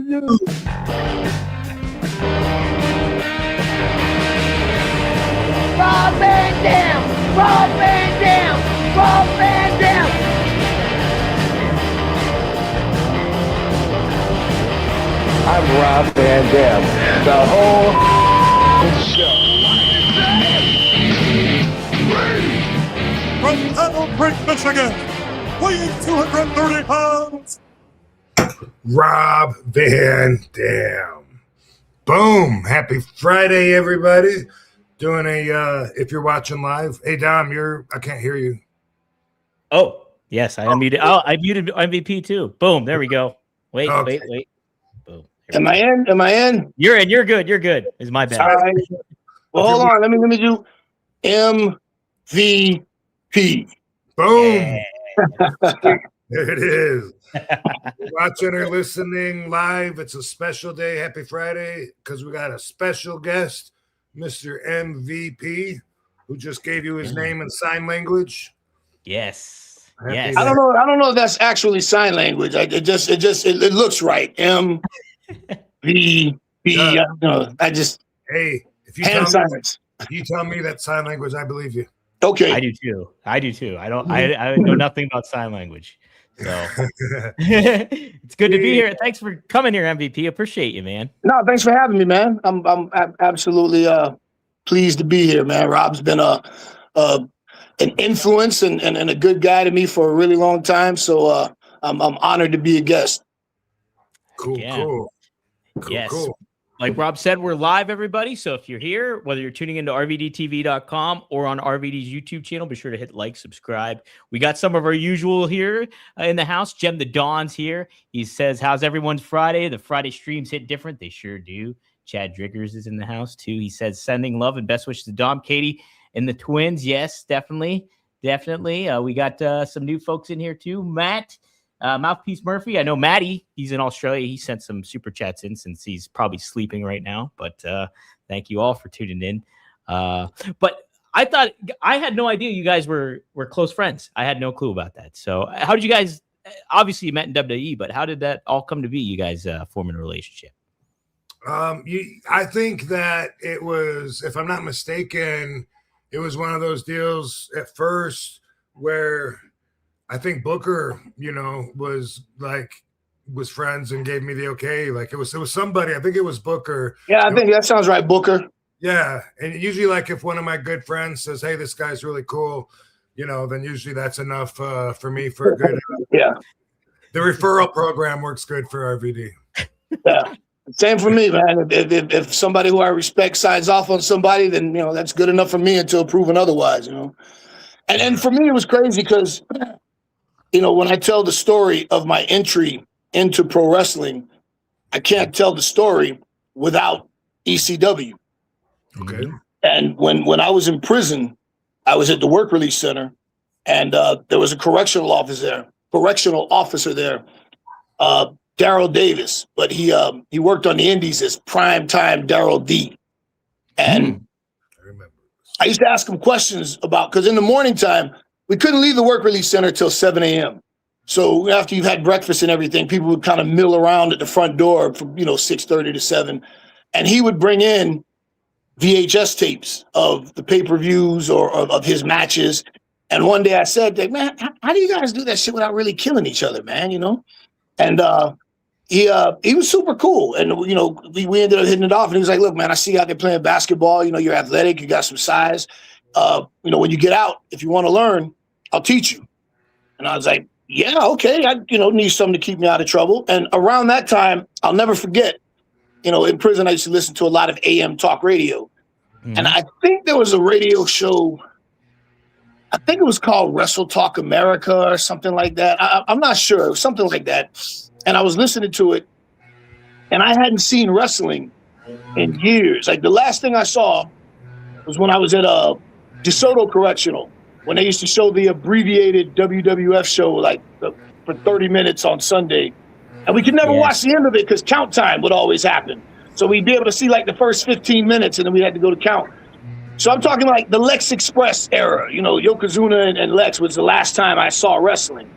Rob Van Dam! Rob Van Dam! Rob Van Dam! I'm Rob Van Dam. The whole show. From Battle Creek, Michigan, weighing 230 pounds, Rob Van Dam. Boom. Happy Friday, everybody. Doing if you're watching live. Hey, Dom, I can't hear you. Oh, yes, I unmuted. Oh, I muted MVP too. Boom. There we go. Wait. Boom. Am I in? You're in. You're good. You're good. It's my bad. All right. Well, hold on. Let me do MVP. Boom. There it is. Watching or listening live, it's a special day. Happy Friday, because we got a special guest, Mr. MVP, who just gave you his name in sign language. Yes. Yes. I don't know if that's actually sign language. It looks right. MVP. Hey, if you tell me that sign language, I believe you. Okay. I do too. I know nothing about sign language. So it's good to be here. Thanks for coming here, MVP. Appreciate you, man. No, thanks for having me, man. I'm absolutely pleased to be here, man. Rob's been an influence and a good guy to me for a really long time. So I'm honored to be a guest. Cool. Yes. Cool. Like Rob said, we're live, everybody. So if you're here, whether you're tuning into rvdtv.com or on RVD's YouTube channel, be sure to hit like, subscribe. We got some of our usual here in the house. Jem the Dawn's here. He says, how's everyone's Friday? The Friday streams hit different. They sure do. Chad Driggers is in the house, too. He says, sending love and best wishes to Dom, Katie, and the twins. Yes, definitely. We got some new folks in here, too. Matt. Mouthpiece Murphy. I know Maddie, he's in Australia. He sent some super chats in since he's probably sleeping right now. But thank you all for tuning in. But I had no idea you guys were close friends. I had no clue about that. So how did you guys, obviously you met in WWE, but how did that all come to be, you guys forming a relationship? I think that it was, if I'm not mistaken, it was one of those deals at first where I think Booker, was friends and gave me the okay. Like it was somebody. I think it was Booker. Yeah, I think that sounds right, Booker. Yeah, and usually, like if one of my good friends says, "Hey, this guy's really cool," then usually that's enough for me for a good. Yeah. The referral program works good for RVD. Yeah, same for me, man. If somebody who I respect signs off on somebody, then that's good enough for me until proven otherwise. And for me, it was crazy because. When I tell the story of my entry into pro wrestling, I can't tell the story without ECW. Okay. And when I was in prison, I was at the work release center, and there was a correctional officer there, Daryl Davis, but he worked on the indies as Primetime Daryl D. And I used to ask him questions because in the morning time, we couldn't leave the work release center till 7 a.m. So after you've had breakfast and everything, people would kind of mill around at the front door from 6:30 to 7, and he would bring in VHS tapes of the pay-per-views or of his matches. And one day I said, "Man, how do you guys do that shit without really killing each other, man?" And he was super cool, and we ended up hitting it off. And he was like, "Look, man, I see you out there playing basketball. You're athletic, you got some size. When you get out, if you want to learn, I'll teach you." And I was like, yeah, okay. I, need something to keep me out of trouble. And around that time, I'll never forget, in prison, I used to listen to a lot of AM talk radio. Mm-hmm. And I think there was a radio show, I think it was called Wrestle Talk America or something like that. I'm not sure. It was something like that. And I was listening to it, and I hadn't seen wrestling in years. Like the last thing I saw was when I was at DeSoto Correctional, when they used to show the abbreviated WWF show for 30 minutes on Sunday. And we could never watch the end of it because count time would always happen. So we'd be able to see the first 15 minutes, and then we had to go to count. So I'm talking the Lex Express era. Yokozuna and Lex was the last time I saw wrestling.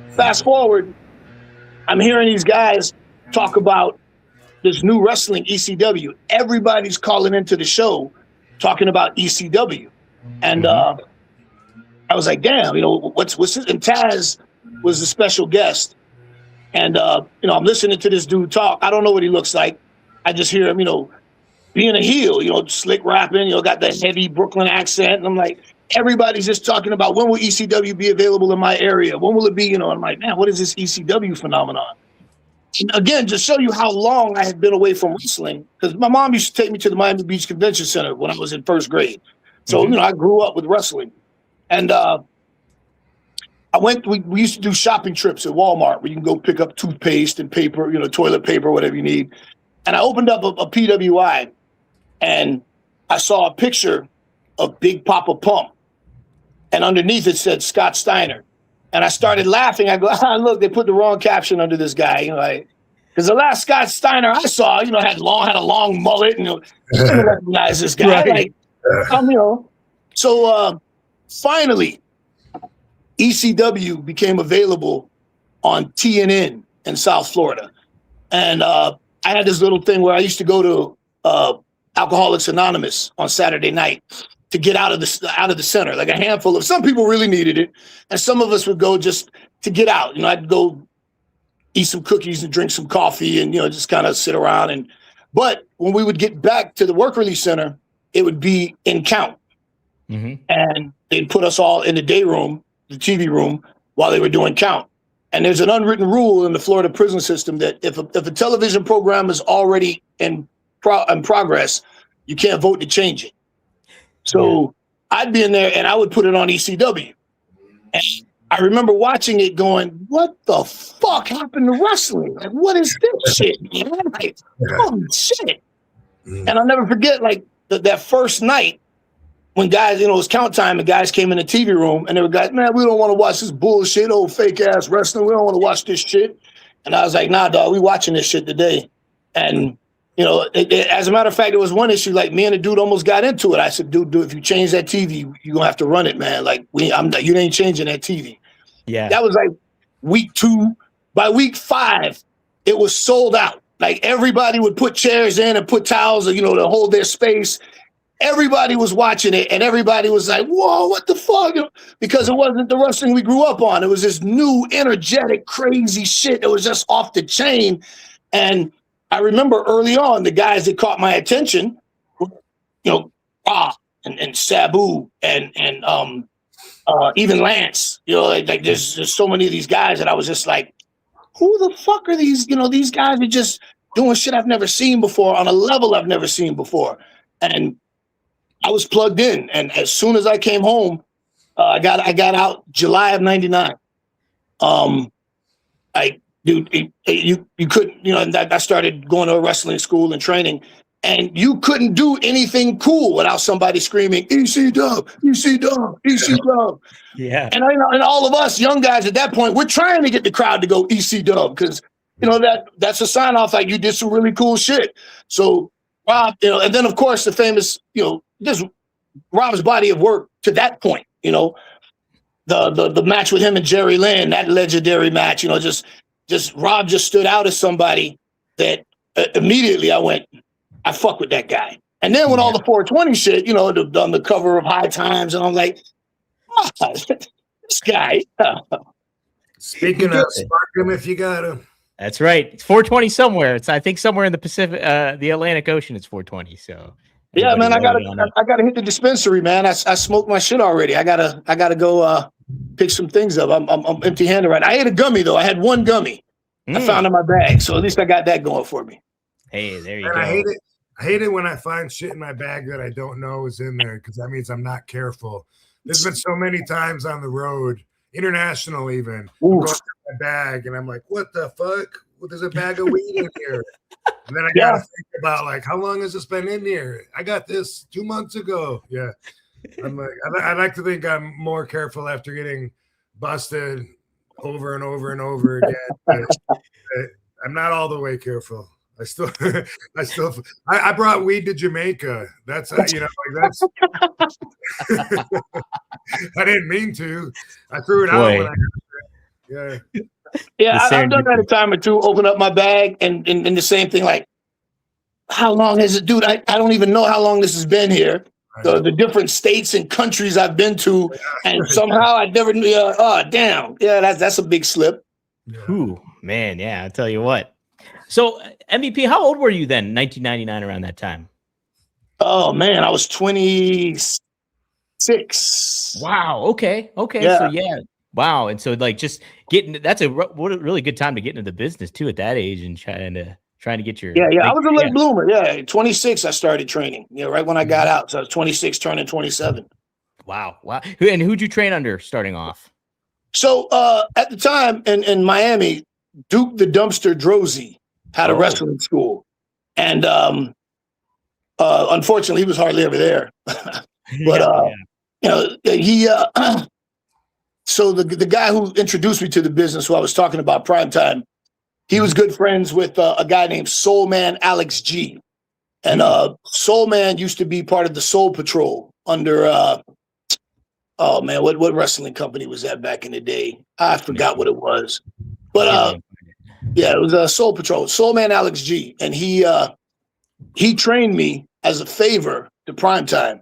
Fast forward, I'm hearing these guys talk about this new wrestling, ECW. Everybody's calling into the show talking about ECW. And I was like, damn, what's this? And Taz was the special guest. And, I'm listening to this dude talk. I don't know what he looks like. I just hear him, being a heel, slick rapping, got that heavy Brooklyn accent. And I'm like, everybody's just talking about when will ECW be available in my area? When will it be? I'm like, man, what is this ECW phenomenon? And again, just show you how long I had been away from wrestling, because my mom used to take me to the Miami Beach Convention Center when I was in first grade. So, I grew up with wrestling. And we used to do shopping trips at Walmart where you can go pick up toothpaste and paper, toilet paper, whatever you need. And I opened up a PWI and I saw a picture of Big Papa Pump. And underneath it said Scott Steiner. And I started laughing. I go, look, they put the wrong caption under this guy, because the last Scott Steiner I saw, had a long mullet, and I didn't recognize this guy. Right. So finally, ECW became available on TNN in South Florida. And I had this little thing where I used to go to Alcoholics Anonymous on Saturday night to get out of the center. Like a handful of, some people really needed it, and some of us would go just to get out. I'd go eat some cookies and drink some coffee and just kind of sit around. But when we would get back to the work release center, it would be in count. And they'd put us all in the day room, the TV room, while they were doing count. And there's an unwritten rule in the Florida prison system that if a television program is already in progress, you can't vote to change it. So I'd be in there and I would put it on ECW. And I remember watching it going, what the fuck happened to wrestling? Like, what is this shit? Like, holy shit. And I'll never forget, like, that first night when guys, it was count time and guys came in the TV room and they were guys, man, we don't want to watch this bullshit, old fake ass wrestling. We don't want to watch this shit. And I was like, nah, dog, we watching this shit today. And as a matter of fact, there was one issue, like me and the dude almost got into it. I said, dude, if you change that TV, you're going to have to run it, man. Like, you ain't changing that TV. Yeah. That was like week 2. By week 5, it was sold out. Like, everybody would put chairs in and put towels, to hold their space. Everybody was watching it, and everybody was like, whoa, what the fuck? Because it wasn't the wrestling we grew up on. It was this new, energetic, crazy shit that was just off the chain. And I remember early on, the guys that caught my attention were, and Sabu and even Lance. Like there's so many of these guys that I was just like, who the fuck are these? These guys are just doing shit I've never seen before on a level I've never seen before. And I was plugged in. And as soon as I came home, I got out July of '99. You couldn't, and I started going to a wrestling school and training, and you couldn't do anything cool without somebody screaming ECW, ECW, ECW. Yeah. And all of us young guys at that point, we're trying to get the crowd to go ECW because that's a sign off like you did some really cool shit. So Rob, and then of course the famous, just Rob's body of work to that point, the match with him and Jerry Lynn, that legendary match, just Rob just stood out as somebody that immediately I went, I fuck with that guy. And then when all the 420 shit, on the cover of High Times, and I'm like, this guy. Speaking of, spark him if you got him. That's right. It's 420 somewhere. It's, I think, somewhere in the Pacific, the Atlantic Ocean. It's 420. So yeah, man, I gotta hit the dispensary, man. I smoked my shit already. I gotta go pick some things up. I'm empty-handed right now. I ate a gummy though. I had one gummy I found in my bag, so at least I got that going for me. Hey, there you and go. I hate it when I find shit in my bag that I don't know is in there because that means I'm not careful. There's been so many times on the road, international even, going through my bag, and I'm like, what the fuck? Well, there's a bag of weed in here. And then I gotta think about like, how long has this been in here? I got this 2 months ago. Yeah. I'm like, I like to think I'm more careful after getting busted over and over and over again. But I'm not all the way careful. I brought weed to Jamaica. That's that's I didn't mean to. I threw it out when I got there. Yeah. Yeah, I've done that a time or two, open up my bag and the same thing, like, how long has it, dude? I don't even know how long this has been here. The different states and countries I've been to, and somehow I never knew. Damn, yeah, that's a big slip. Ooh, man, yeah, I'll tell you what. So MVP, how old were you then? 1999, around that time. Oh man, I was 26. Wow. Okay. Yeah. So yeah. Wow. And so like just that's what a really good time to get into the business too at that age and trying to get your Yeah. I was a late bloomer. Yeah, 26 I started training. Right when I got out. So I was 26 turning 27. Wow. And who'd you train under starting off? So at the time in Miami, Duke the Dumpster Drozy had a wrestling school. And unfortunately he was hardly ever there. But he so the guy who introduced me to the business, who I was talking about Primetime, he was good friends with a guy named Soul Man Alex G. And Soul Man used to be part of the Soul Patrol under what wrestling company was that back in the day? I forgot what it was. But it was Soul Patrol, Soul Man Alex G. And he trained me as a favor to Primetime.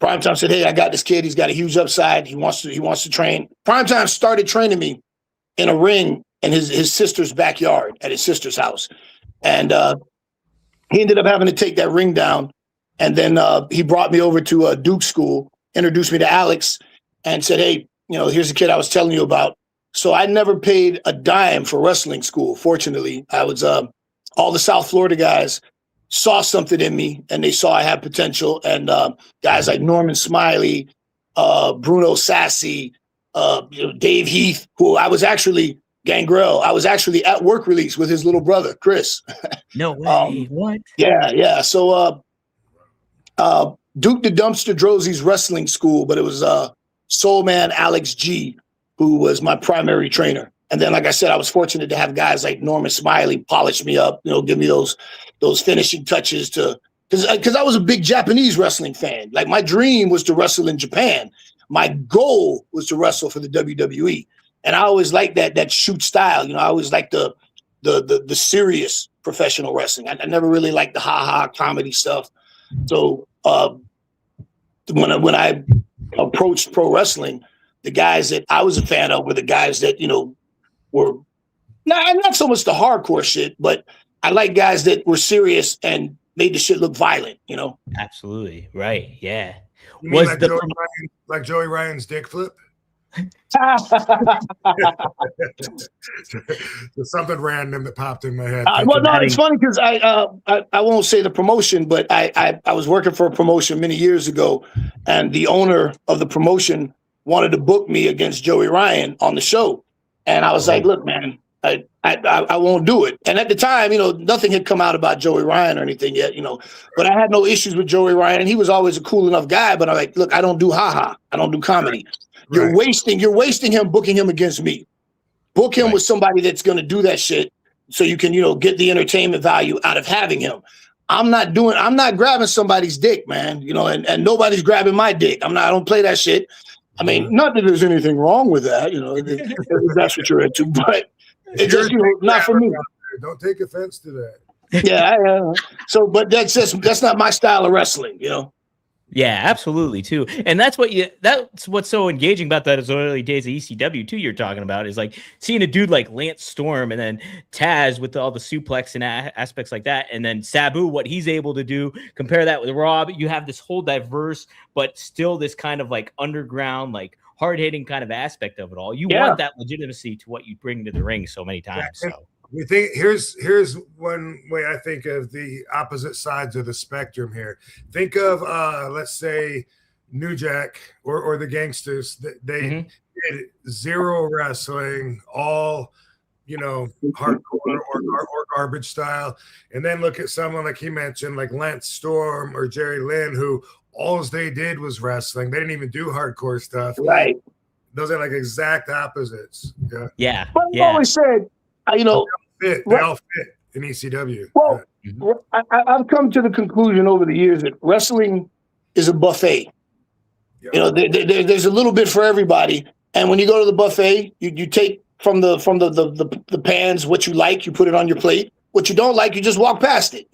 Primetime said, "Hey, I got this kid. He's got a huge upside. He wants to train." Primetime started training me in a ring in his sister's backyard at his sister's house, and he ended up having to take that ring down. And then he brought me over to Duke School, introduced me to Alex, and said, "Hey, here's the kid I was telling you about." So I never paid a dime for wrestling school. Fortunately, I was all the South Florida guys saw something in me, and they saw I had potential. And guys like Norman Smiley, Bruno Sassy, Dave Heath, who I was actually Gangrel. I was actually at work release with his little brother, Chris. No way. What? Yeah. So Duke the Dumpster Drozy's wrestling school, but it was Soul Man Alex G, who was my primary trainer. And then, like I said, I was fortunate to have guys like Norman Smiley polish me up, give me those finishing touches because I was a big Japanese wrestling fan. Like my dream was to wrestle in Japan. My goal was to wrestle for the WWE. And I always liked that shoot style. I always liked the serious professional wrestling. I never really liked the ha-ha comedy stuff. So when I approached pro wrestling, the guys that I was a fan of were the guys that, were not so much the hardcore shit, but I like guys that were serious and made the shit look violent, Absolutely. Right. Yeah. You mean like Joey Ryan's dick flip? There's something random that popped in my head. It's funny because I won't say the promotion, but I was working for a promotion many years ago, and the owner of the promotion wanted to book me against Joey Ryan on the show. And I was like, "Look, man, I won't do it." And at the time, nothing had come out about Joey Ryan or anything yet, but I had no issues with Joey Ryan, and he was always a cool enough guy. But I'm like, "Look, I don't do ha-ha. I don't do comedy. You're wasting him, booking him against me. Book him with somebody that's going to do that shit so you can, get the entertainment value out of having him. I'm not grabbing somebody's dick, man, and nobody's grabbing my dick. I don't play that shit. I mean, not that there's anything wrong with that, if that's what you're into, but it's just, not for me. Don't take offense to that. Yeah. So, but that's not my style of wrestling, Yeah, absolutely too. And that's what's so engaging about those early days of ECW too. You're talking about is like seeing a dude like Lance Storm and then Taz with all the suplex and aspects like that. And then Sabu, what he's able to do, compare that with Rob. You have this whole diverse, but still this kind of like underground, like hard hitting kind of aspect of it all. You want that legitimacy to what you bring to the ring so many times. So. We think here's one way I think of the opposite sides of the spectrum here. Think of let's say New Jack or the Gangsters. They did zero wrestling, all hardcore or garbage style. And then look at someone like he mentioned, like Lance Storm or Jerry Lynn, who all they did was wrestling. They didn't even do hardcore stuff. Right. Those are like exact opposites. Yeah. But I've always said, they all fit in ECW. Well, I've come to the conclusion over the years that wrestling is a buffet. Yeah. There's a little bit for everybody, and when you go to the buffet, you take from the pans what you like, you put it on your plate. What you don't like, you just walk past it.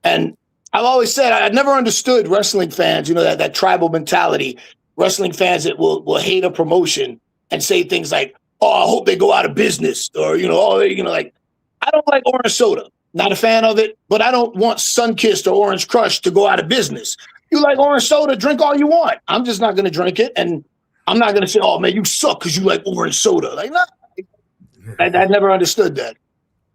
And I've always said I never understood wrestling fans, that tribal mentality. Wrestling fans that will hate a promotion and say things like, "Oh, I hope they go out of business," or like, I don't like orange soda. Not a fan of it, but I don't want Sunkist or Orange Crush to go out of business. You like orange soda, drink all you want. I'm just not going to drink it, and I'm not going to say, "Oh man, you suck because you like orange soda." Like, no, I never understood that.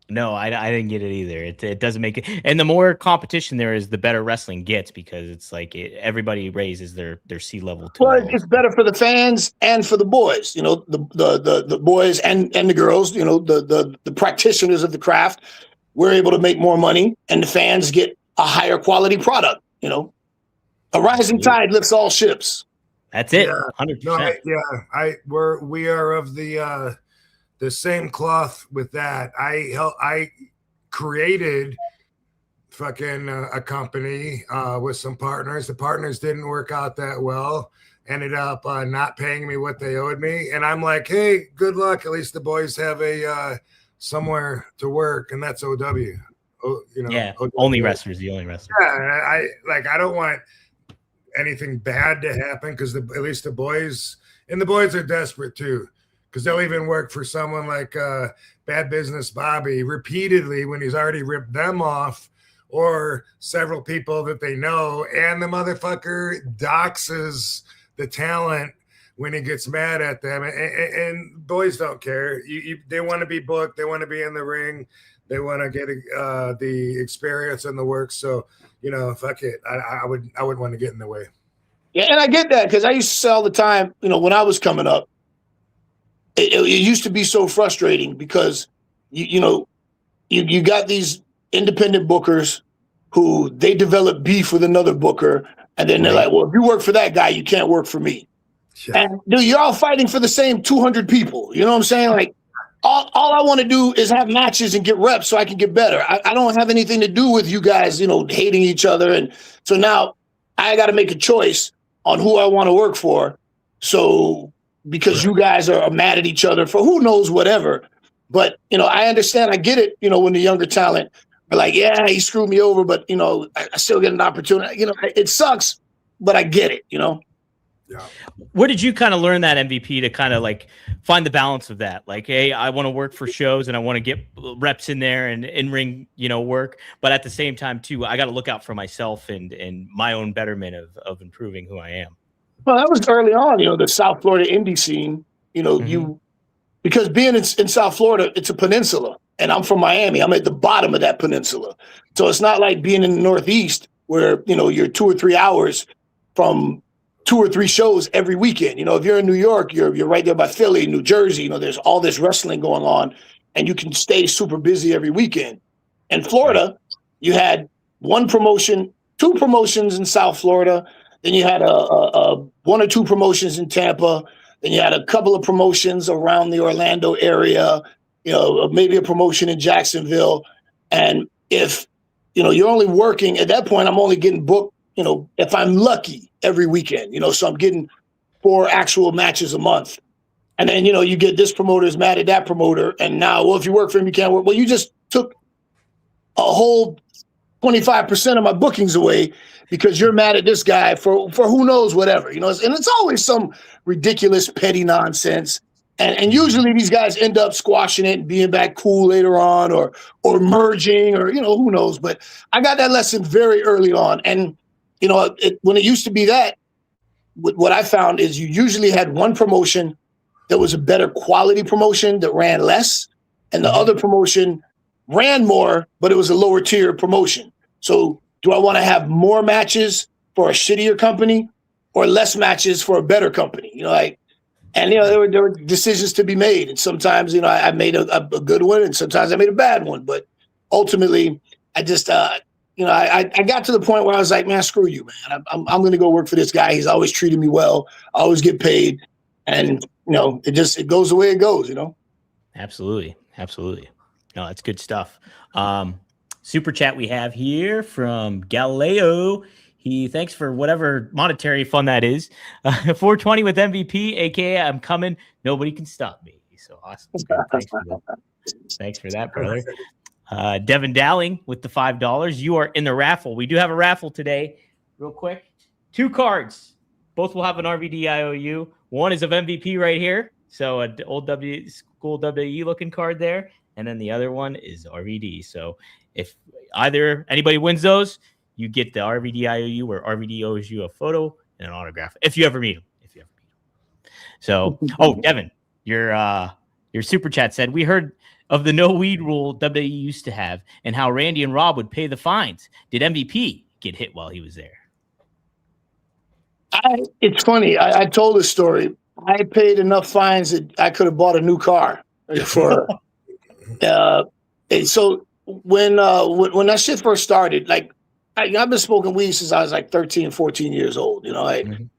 No, I didn't get it either. It doesn't make it. And the more competition there is, the better wrestling gets, because it's like everybody raises their sea level. Well, it's better for the fans and for the boys. The boys and the girls. The practitioners of the craft. We're able to make more money, and the fans get a higher quality product. A rising tide lifts all ships. That's it. 100%. 100%. We are of the same cloth with that. I created fucking a company with some partners. The partners didn't work out that well. Ended up not paying me what they owed me, and I'm like, hey, good luck. At least the boys have a somewhere to work, and that's OW. OW. Only wrestlers, the only wrestlers. Yeah, I don't want anything bad to happen, because at least the boys are desperate too. Because they'll even work for someone like Bad Business Bobby repeatedly when he's already ripped them off, or several people that they know, and the motherfucker doxes the talent when he gets mad at them. And boys don't care. They want to be booked. They want to be in the ring. They want to get the experience and the work. So, fuck it. I wouldn't want to get in the way. Yeah, and I get that, because I used to say all the time, when I was coming up, it used to be so frustrating, because you got these independent bookers who they develop beef with another booker, and then they're like, well, if you work for that guy, you can't work for me. Yeah. And dude, you're all fighting for the same 200 people. You know what I'm saying? Like, all I want to do is have matches and get reps so I can get better. I don't have anything to do with you guys, hating each other. And so now I got to make a choice on who I want to work for. So, because you guys are mad at each other for who knows whatever. But, I understand. I get it, when the younger talent are like, yeah, he screwed me over, but, I still get an opportunity. It sucks, but I get it, Yeah. Where did you kind of learn that, MVP, to kind of like find the balance of that? Like, hey, I want to work for shows and I want to get reps in there and in-ring, work. But at the same time, too, I got to look out for myself and my own betterment of improving who I am. Well, that was early on, the South Florida indie scene, because being in South Florida, it's a peninsula, and I'm from Miami. I'm at the bottom of that peninsula. So it's not like being in the Northeast where, you're 2 or 3 hours from 2 or 3 shows every weekend. If you're in New York, you're right there by Philly, New Jersey, there's all this wrestling going on, and you can stay super busy every weekend. In Florida, you had 1 promotion, 2 promotions in South Florida. Then you had a 1 or 2 promotions in Tampa. Then you had a couple of promotions around the Orlando area, maybe a promotion in Jacksonville. And if, you're only working at that point, I'm only getting booked, if I'm lucky, every weekend, so I'm getting 4 actual matches a month. And then, you get this promoter's mad at that promoter. And now, well, if you work for him, you can't work. Well, you just took a whole 25% of my bookings away because you're mad at this guy for who knows whatever, and it's always some ridiculous petty nonsense. And usually these guys end up squashing it and being back cool later on, or merging, or, who knows. But I got that lesson very early on. And, when it used to be that, what I found is you usually had one promotion that was a better quality promotion that ran less, and the other promotion ran more, but it was a lower tier promotion. So do I want to have more matches for a shittier company or less matches for a better company? There were decisions to be made. And sometimes, I made a good one, and sometimes I made a bad one. But ultimately, I just, I got to the point where I was like, man, screw you, man. I'm going to go work for this guy. He's always treated me well. I always get paid. And, it goes the way it goes, Absolutely. Absolutely. No, that's good stuff. Super chat we have here from Galileo. He thanks for whatever monetary fund that is. 420 with MVP, aka I'm coming. Nobody can stop me. So awesome. Thanks for that, brother. Devin Dowling with the $5. You are in the raffle. We do have a raffle today. Real quick. 2 cards. Both will have an RVD IOU. One is of MVP right here. So an old school WE looking card there. And then the other one is RVD. So if anybody wins those, you get the RVD IOU where RVD owes you a photo and an autograph if you ever meet him. So, Devin, your super chat said, we heard of the no weed rule WWE used to have and how Randy and Rob would pay the fines. Did MVP get hit while he was there? It's funny. I told this story. I paid enough fines that I could have bought a new car for. And so when that shit first started, like I've been smoking weed since I was like 13, 14 years old, and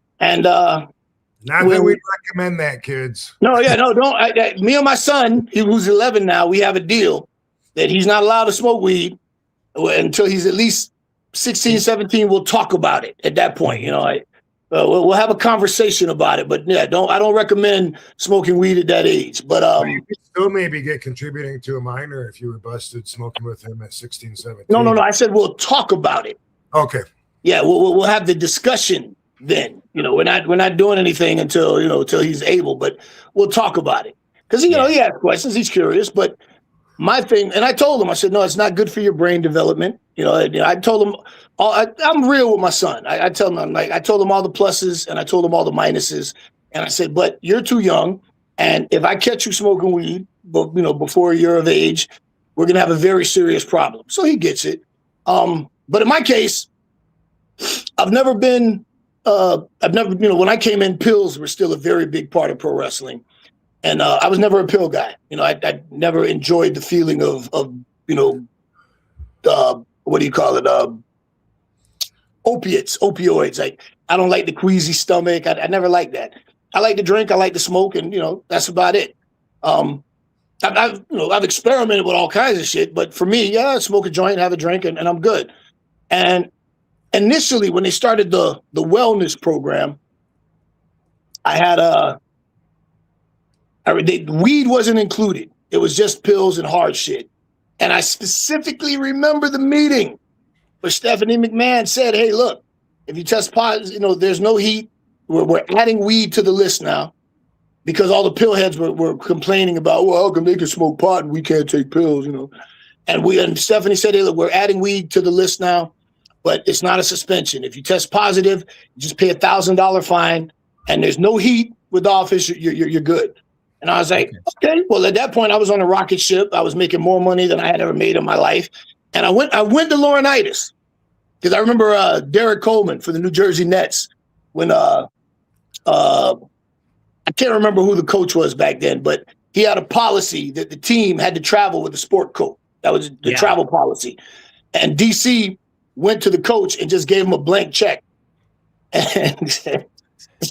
not that we'd recommend that, kids. No, don't. Me and my son, who's 11 now, we have a deal that he's not allowed to smoke weed until he's at least 16, 17. We'll talk about it at that point, we'll have a conversation about it, but I don't recommend smoking weed at that age. But you could still maybe get contributing to a minor if you were busted smoking with him at 16, 17. No. I said we'll talk about it. Okay. Yeah, we'll have the discussion then. We're not doing anything until he's able, but we'll talk about it because he has questions. He's curious, but my thing, and I told him, I said, no, it's not good for your brain development. I told him, I'm real with my son. I told him all the pluses and I told him all the minuses. And I said, but you're too young. And if I catch you smoking weed, before you're of age, we're going to have a very serious problem. So he gets it. But in my case, I've never, when I came in, pills were still a very big part of pro wrestling. And I was never a pill guy. I never enjoyed the feeling of what do you call it? Opioids. Like, I don't like the queasy stomach. I never liked that. I like to drink. I like to smoke, and that's about it. I've experimented with all kinds of shit, but for me, smoke a joint, have a drink, and I'm good. And initially, when they started the wellness program, I had weed wasn't included. It was just pills and hard shit. And I specifically remember the meeting where Stephanie McMahon said, hey, look, if you test positive, there's no heat. We're adding weed to the list now because all the pill heads were complaining about, well, how come they can smoke pot and we can't take pills, And Stephanie said, hey, look, we're adding weed to the list now, but it's not a suspension. If you test positive, you just pay $1,000 fine and there's no heat with the office, you're good. And I was like, okay. Well, at that point, I was on a rocket ship. I was making more money than I had ever made in my life. And I went to Laurinaitis because I remember Derek Coleman for the New Jersey Nets when I can't remember who the coach was back then, but he had a policy that the team had to travel with a sport coat. That was the travel policy. And DC went to the coach and just gave him a blank check. And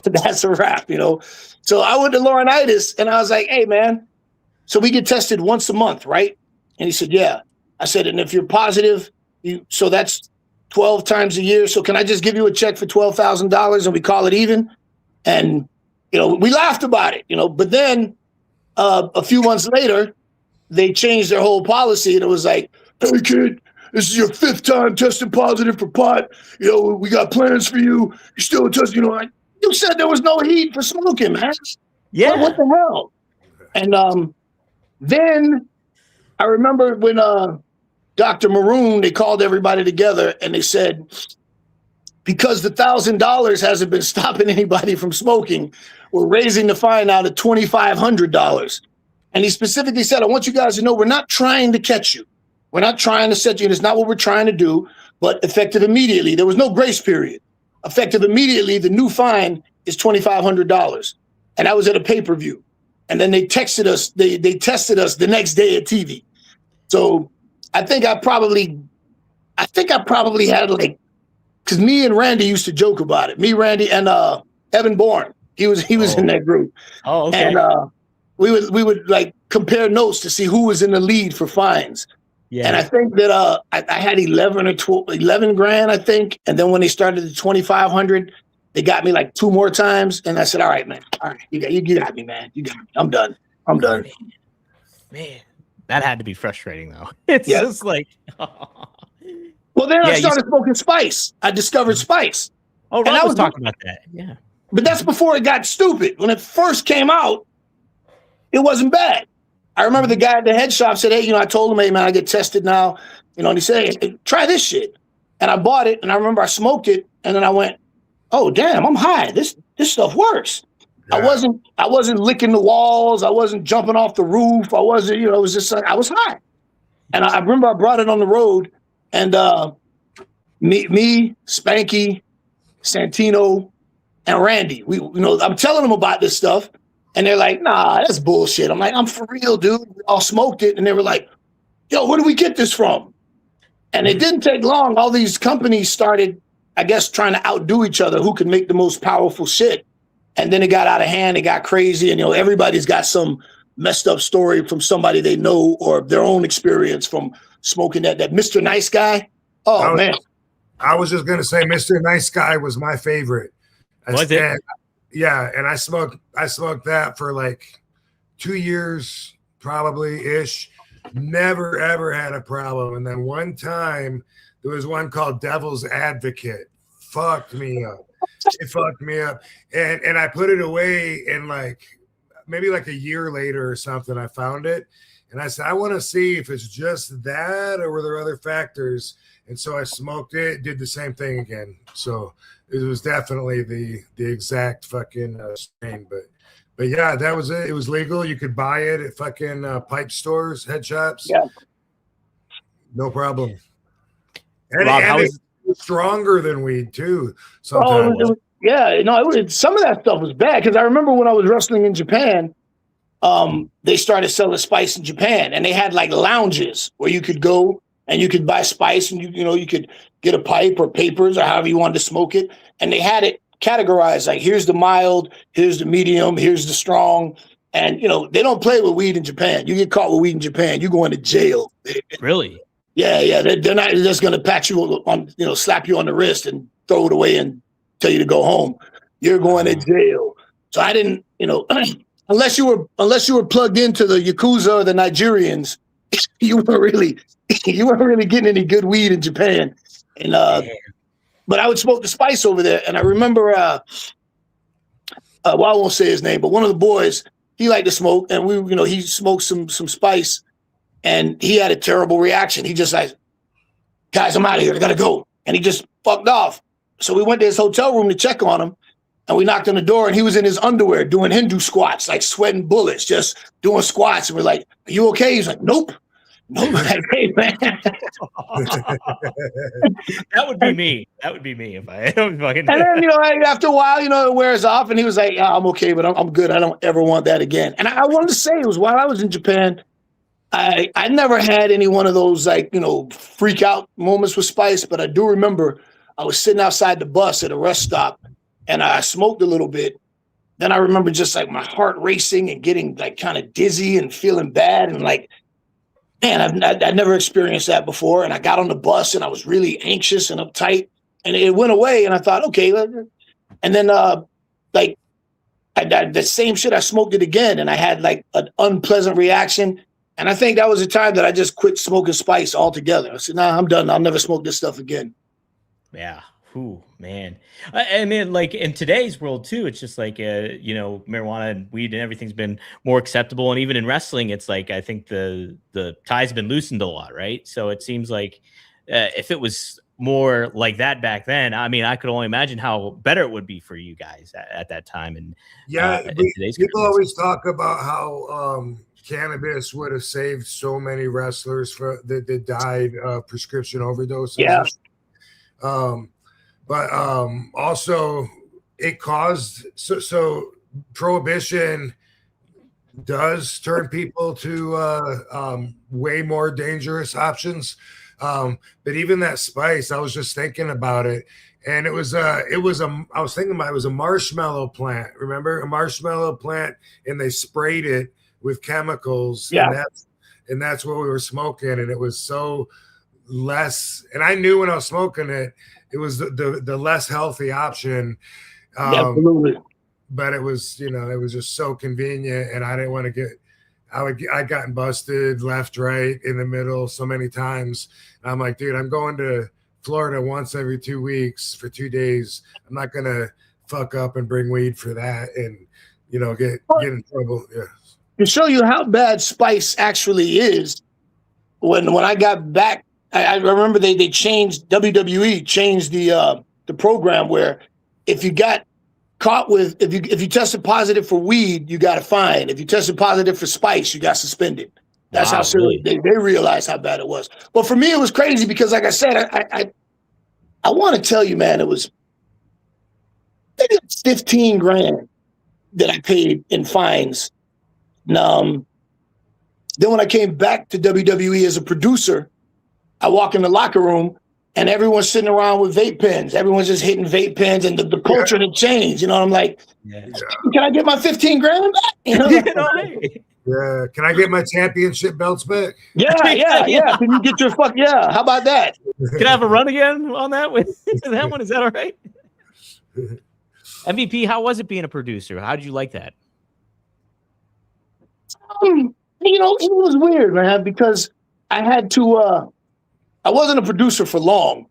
that's a wrap, So I went to Laurinaitis and I was like, hey, man, so we get tested once a month, right? And he said, yeah. I said, and if you're positive, so that's 12 times a year. So can I just give you a check for $12,000 and we call it even? And, we laughed about it, but then a few months later, they changed their whole policy and it was like, hey, kid, this is your 5th time testing positive for pot. We got plans for you. You're still testing, you said there was no heat for smoking, man. Yeah. What the hell? And then I remember when Dr. Maroon, they called everybody together and they said, because the $1,000 hasn't been stopping anybody from smoking, we're raising the fine now to $2,500. And he specifically said, I want you guys to know we're not trying to catch you. We're not trying to set you, and it's not what we're trying to do, but effective immediately. There was no grace period. Effective immediately, the new fine is $2,500. And that was at a pay-per-view. And then they texted us, they tested us the next day at TV. So I think I probably had like, because me and Randy used to joke about it. Me, Randy, and Evan Bourne. He was in that group. Oh, okay. And we would like compare notes to see who was in the lead for fines. Yeah. And I think that I had 11 grand, I think. And then when they started the 2,500, they got me like 2 more times. And I said, all right, man. All right. You got me, man. You got me. I'm done. Man, That had to be frustrating, though. It's just like. Well, then I started smoking spice. I discovered spice. Oh, Rob was talking about that. Yeah. But that's before it got stupid. When it first came out, it wasn't bad. I remember the guy at the head shop said, hey, I told him, hey, man, I get tested now. And he said, hey, try this shit. And I bought it, and I remember I smoked it, and then I went, oh, damn, I'm high. This stuff works. Yeah. I wasn't licking the walls. I wasn't jumping off the roof. I wasn't, it was just like, I was high. And I remember I brought it on the road, and me, Spanky, Santino, and Randy, I'm telling them about this stuff, and they're like, nah, that's bullshit. I'm like, I'm for real, dude. We all smoked it, and they were like, yo, where do we get this from? And it didn't take long. All these companies started, I guess, trying to outdo each other, who could make the most powerful shit. And then it got out of hand, it got crazy, and everybody's got some messed up story from somebody they know or their own experience from smoking that Mr. Nice Guy. Oh, man. I was just gonna say Mr. Nice Guy was my favorite. Was it? Yeah, and I smoked that for like 2 years, probably ish. Never ever had a problem. And then one time there was one called Devil's Advocate. Fucked me up. It fucked me up. And I put it away, and maybe a year later or something, I found it. And I said, I want to see if it's just that or were there other factors. And so I smoked it, did the same thing again. So it was definitely the exact fucking strain. But yeah, that was it. It was legal. You could buy it at fucking pipe stores, head shops. Yeah. No problem. And, Rob, it's stronger than weed too. Sometimes. Some of that stuff was bad because I remember when I was wrestling in Japan, they started selling spice in Japan, and they had lounges where you could go and you could buy spice, and you could get a pipe or papers or however you wanted to smoke it, and they had it categorized here's the mild, here's the medium, here's the strong, and they don't play with weed in Japan. You get caught with weed in Japan, you go into jail. Really? Yeah, they're not just going to pat you on, slap you on the wrist and throw it away and tell you to go home. You're going to jail. So I didn't, unless you were plugged into the Yakuza or the Nigerians, you weren't really getting any good weed in Japan. And but I would smoke the spice over there. And I remember, I won't say his name, but one of the boys, he liked to smoke, and he smoked some spice. And he had a terrible reaction. He just guys, I'm out of here. I got to go. And he just fucked off. So we went to his hotel room to check on him. And we knocked on the door, and he was in his underwear doing Hindu squats, sweating bullets, just doing squats. And we're like, are you okay? He's like, nope. Nope. Hey, man. That would be me. That would be me if I fucking. And then, after a while, it wears off. And he was like, I'm okay, but I'm good. I don't ever want that again. And I wanted to say, it was while I was in Japan, I never had any one of those freak out moments with spice, but I do remember I was sitting outside the bus at a rest stop, and I smoked a little bit. Then I remember just my heart racing and getting kind of dizzy and feeling bad, and man, I've never experienced that before. And I got on the bus, and I was really anxious and uptight, and it went away, and I thought, okay. And then the same shit, I smoked it again, and I had an unpleasant reaction. And I think that was the time that I just quit smoking spice altogether. I said, nah, I'm done. I'll never smoke this stuff again. Yeah. Ooh, man. I mean, in today's world too, it's just marijuana and weed and everything's been more acceptable. And even in wrestling, it's I think the tie's been loosened a lot, right? So it seems if it was more like that back then, I mean, I could only imagine how better it would be for you guys at that time. And people always talk about how cannabis would have saved so many wrestlers that died of prescription overdoses. Yeah. But also it caused so prohibition does turn people to way more dangerous options. But even that spice, I was just thinking about it, and it was a marshmallow plant. Remember, a marshmallow plant, and they sprayed it with chemicals. Yeah. And that's what we were smoking, and it was so less. And I knew when I was smoking it, it was the less healthy option. Absolutely. But it was, it was just so convenient, and I didn't want to I gotten busted left, right, in the middle so many times. I'm like, dude, I'm going to Florida once every 2 weeks for 2 days. I'm not gonna fuck up and bring weed for that and get in trouble. Yeah. To show you how bad spice actually is, when I got back, I remember they changed, WWE changed the program where if you got caught with, if you tested positive for weed, you got a fine. If you tested positive for spice, you got suspended. That's how serious they realized how bad it was. But for me, it was crazy because, like I said, I want to tell you, man, it was maybe $15,000 that I paid in fines. Then when I came back to WWE as a producer, I walk in the locker room and everyone's sitting around with vape pens. Everyone's just hitting vape pens, and the culture had changed. I'm like, can I get my $15,000 back? Yeah. Can I get my championship belts back? Yeah. Can you get your how about that? Can I have a run again on that that one? Is that all right? MVP, how was it being a producer? How did you like that? It was weird, man, because I had to, I wasn't a producer for long,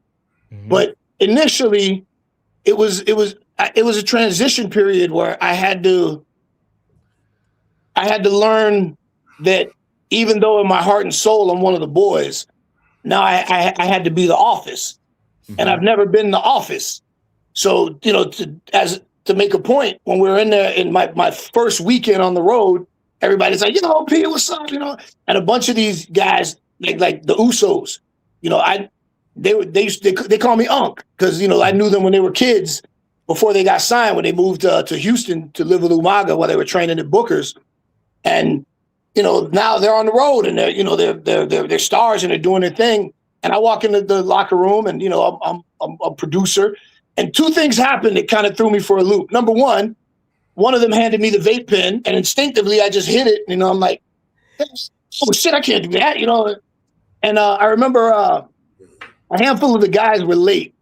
but initially it was a transition period where I had to learn that even though in my heart and soul I'm one of the boys, now I had to be the office, and I've never been in the office. So, to make a point, when we were in there in my first weekend on the road, everybody's like, P, what's up? And a bunch of these guys, like the Usos, they call me Unc because, I knew them when they were kids before they got signed, when they moved to Houston to live with Umaga while they were training at Booker's. And, now they're on the road and they're stars and they're doing their thing. And I walk into the locker room and, I'm a producer, and two things happened that kind of threw me for a loop. Number one of them handed me the vape pen, and instinctively I just hit it. I'm like, oh shit, I can't do that, And I remember a handful of the guys were late.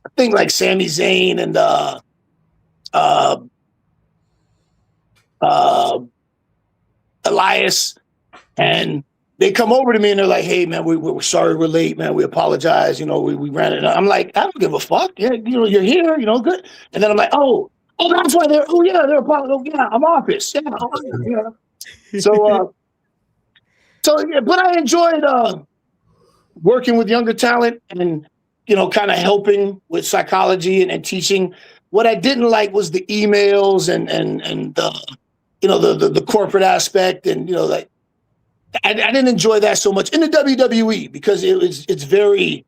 I think like Sami Zayn and Elias, and they come over to me and they're like, hey man, we're sorry we're late, man. We apologize. We ran it. I'm like, I don't give a fuck. Yeah, you're here, good. And then I'm like, oh, that's why they're apologizing. Oh yeah, I'm office. Yeah. So yeah, but I enjoyed working with younger talent and, kind of helping with psychology and teaching. What I didn't like was the emails and the corporate aspect, and like I didn't enjoy that so much in the WWE because it's very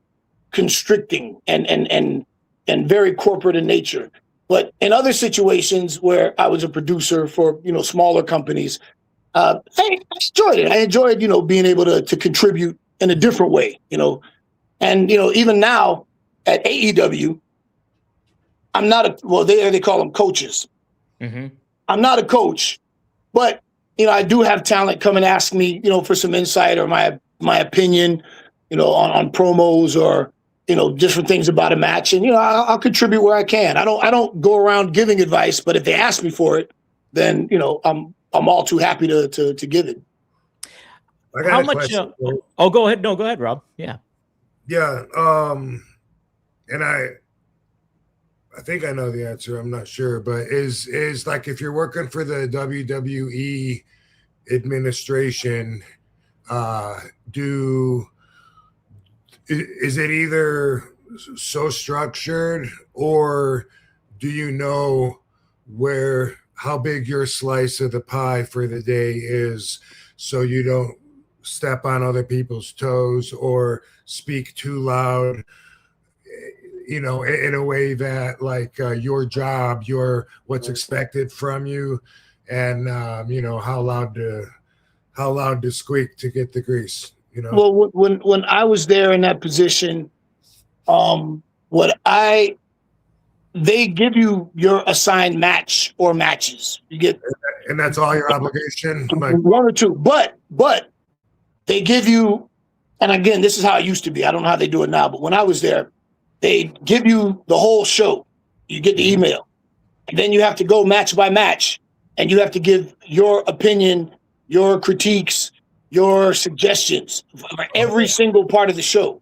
constricting and very corporate in nature. But in other situations where I was a producer for smaller companies, I enjoyed it. I enjoyed being able to contribute in a different way. And even now at AEW, I'm not they call them coaches. I'm not a coach, but I do have talent come and ask me, for some insight or my opinion, on promos or different things about a match, and I'll contribute where I can. I don't go around giving advice, but if they ask me for it, then I'm all too happy to give it. How much? Go ahead. No, go ahead, Rob. Yeah. Yeah. And I think I know the answer. I'm not sure, but is like if you're working for the WWE administration, is it either so structured, or do you know how big your slice of the pie for the day is, so you don't step on other people's toes or speak too loud, in a way that like your job, what's expected from you, and how loud to squeak to get the grease. Well, when I was there in that position, they give you your assigned match or matches. You get, and that's all your obligation. One or two, but they give you, and again, this is how it used to be. I don't know how they do it now, but when I was there, they give you the whole show. You get the email, and then you have to go match by match, and you have to give your opinion your critiques, your suggestions for every single part of the show.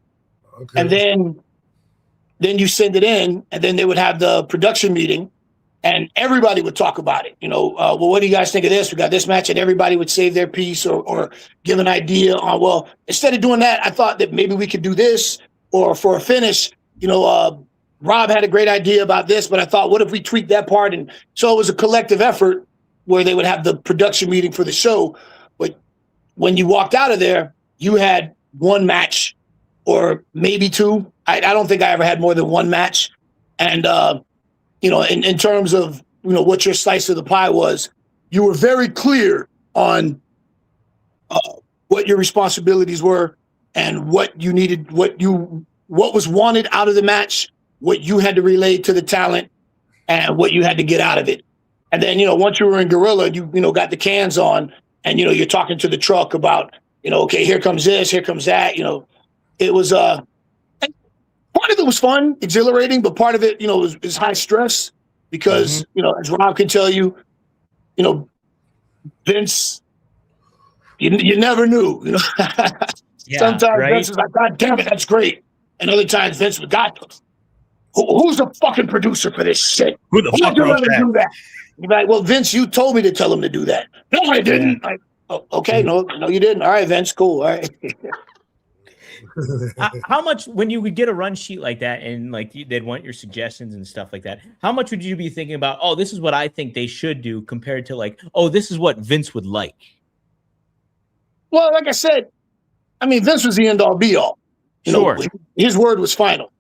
Okay. And then you send it in, and then they would have the production meeting, and everybody would talk about it. Well, what do you guys think of this? We got this match, and everybody would save their piece or give an idea on, well, instead of doing that, I thought that maybe we could do this, or for a finish, Rob had a great idea about this, but I thought, what if we tweak that part? And so it was a collective effort where they would have the production meeting for the show. But when you walked out of there, you had one match or maybe two. I don't think I ever had more than one match. And, in terms of, what your slice of the pie was, you were very clear on what your responsibilities were and what you needed, what was wanted out of the match, what you had to relay to the talent, and what you had to get out of it. And then, once you were in Gorilla, you got the cans on, and, you're talking to the truck about, okay, here comes this, here comes that. It was, part of it was fun, exhilarating, but part of it, was high stress because, as Rob can tell you, Vince, you never knew, Yeah, sometimes right? Vince was like, God damn it, that's great. And other times Vince was, God, who's the fucking producer for this shit? Who the fuck wrote that? Do that? You're like, well, Vince, you told me to tell him to do that. No, I didn't. Yeah. Like, oh, okay, no, you didn't. All right, Vince, cool. All right. How much, when you would get a run sheet like that and like they'd want your suggestions and stuff like that, how much would you be thinking about, oh, this is what I think they should do compared to like, oh, this is what Vince would like? Well, like I said, Vince was the end all be all. Sure. His word was final.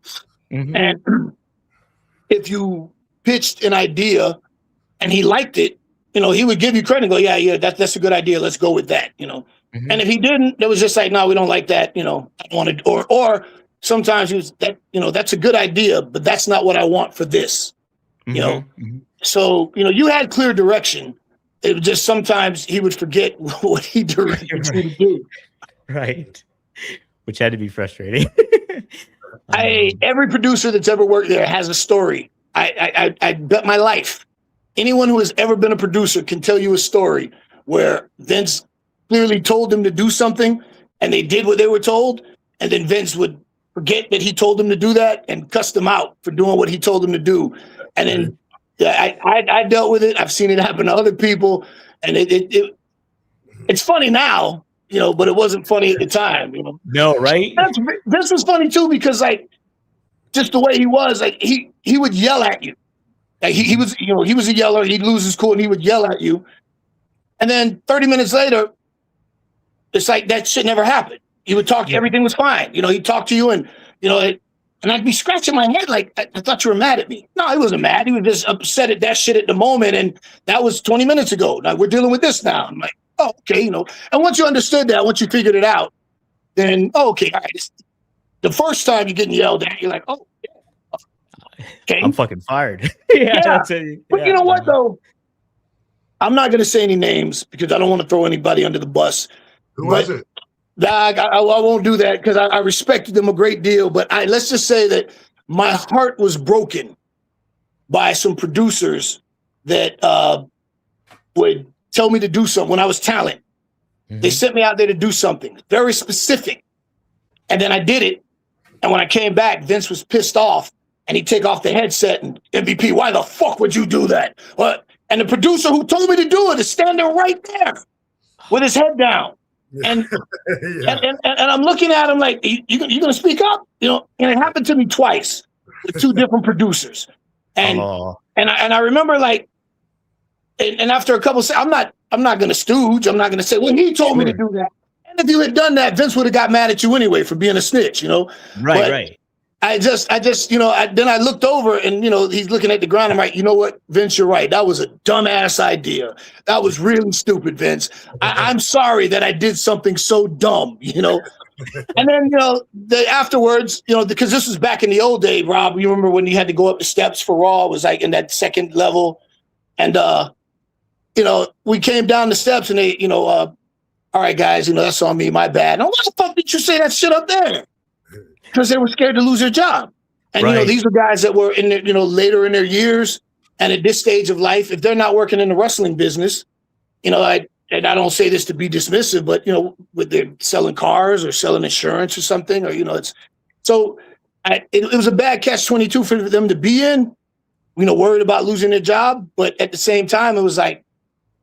Mm-hmm. And if you pitched an idea and he liked it, he would give you credit and go, yeah, that's a good idea. Let's go with that, Mm-hmm. And if he didn't, it was just like, no, we don't like that. I don't want to, or sometimes he was that, that's a good idea, but that's not what I want for this, Mm-hmm. So, you had clear direction. It was just sometimes he would forget what he directed you to do. Right. Which had to be frustrating. Every producer that's ever worked there has a story. I bet my life. Anyone who has ever been a producer can tell you a story where Vince clearly told them to do something and they did what they were told. And then Vince would forget that he told them to do that and cuss them out for doing what he told them to do. And then I dealt with it. I've seen it happen to other people. And it's funny now, but it wasn't funny at the time. No, right? Vince was funny too because just the way he was, he would yell at you. He was a yeller. He'd lose his cool and he would yell at you. And then 30 minutes later, it's like that shit never happened. He would talk to you, everything was fine. He'd talk to you and I'd be scratching my head like, I thought you were mad at me. No, he wasn't mad. He was just upset at that shit at the moment. And that was 20 minutes ago. Now we're dealing with this now. I'm like, oh, okay, And once you understood that, once you figured it out, then, okay, all right. The first time you're getting yelled at, you're like, oh, okay. I'm fucking fired. But you know what, though? I'm not going to say any names because I don't want to throw anybody under the bus. Who was it? I won't do that because I respected them a great deal. But let's just say that my heart was broken by some producers that would tell me to do something when I was talent. Mm-hmm. They sent me out there to do something very specific. And then I did it. And when I came back, Vince was pissed off and he'd take off the headset and MVP, why the fuck would you do that? What? And the producer who told me to do it is standing right there with his head down. And and I'm looking at him like, you going to speak up? And it happened to me twice with two different producers. And I remember like, and after a couple, I'm not going to stooge. I'm not going to say, well, he told me to do that. And if you had done that, Vince would have got mad at you anyway for being a snitch, Right, but right. I just, then I looked over and, he's looking at the ground. I'm like, you know what, Vince, you're right. That was a dumbass idea. That was really stupid, Vince. I'm sorry that I did something so dumb, And then, afterwards, because this was back in the old day, Rob, you remember when you had to go up the steps for Raw, it was like in that second level. And, we came down the steps and they, all right, guys, that's on me, my bad. And why the fuck did you say that shit up there? Because they were scared to lose their job. And, right. These are guys that were in their, later in their years. And at this stage of life, if they're not working in the wrestling business, and I don't say this to be dismissive, but with they're selling cars or selling insurance or something, or it's so it was a bad catch-22 for them to be in, worried about losing their job. But at the same time, it was like,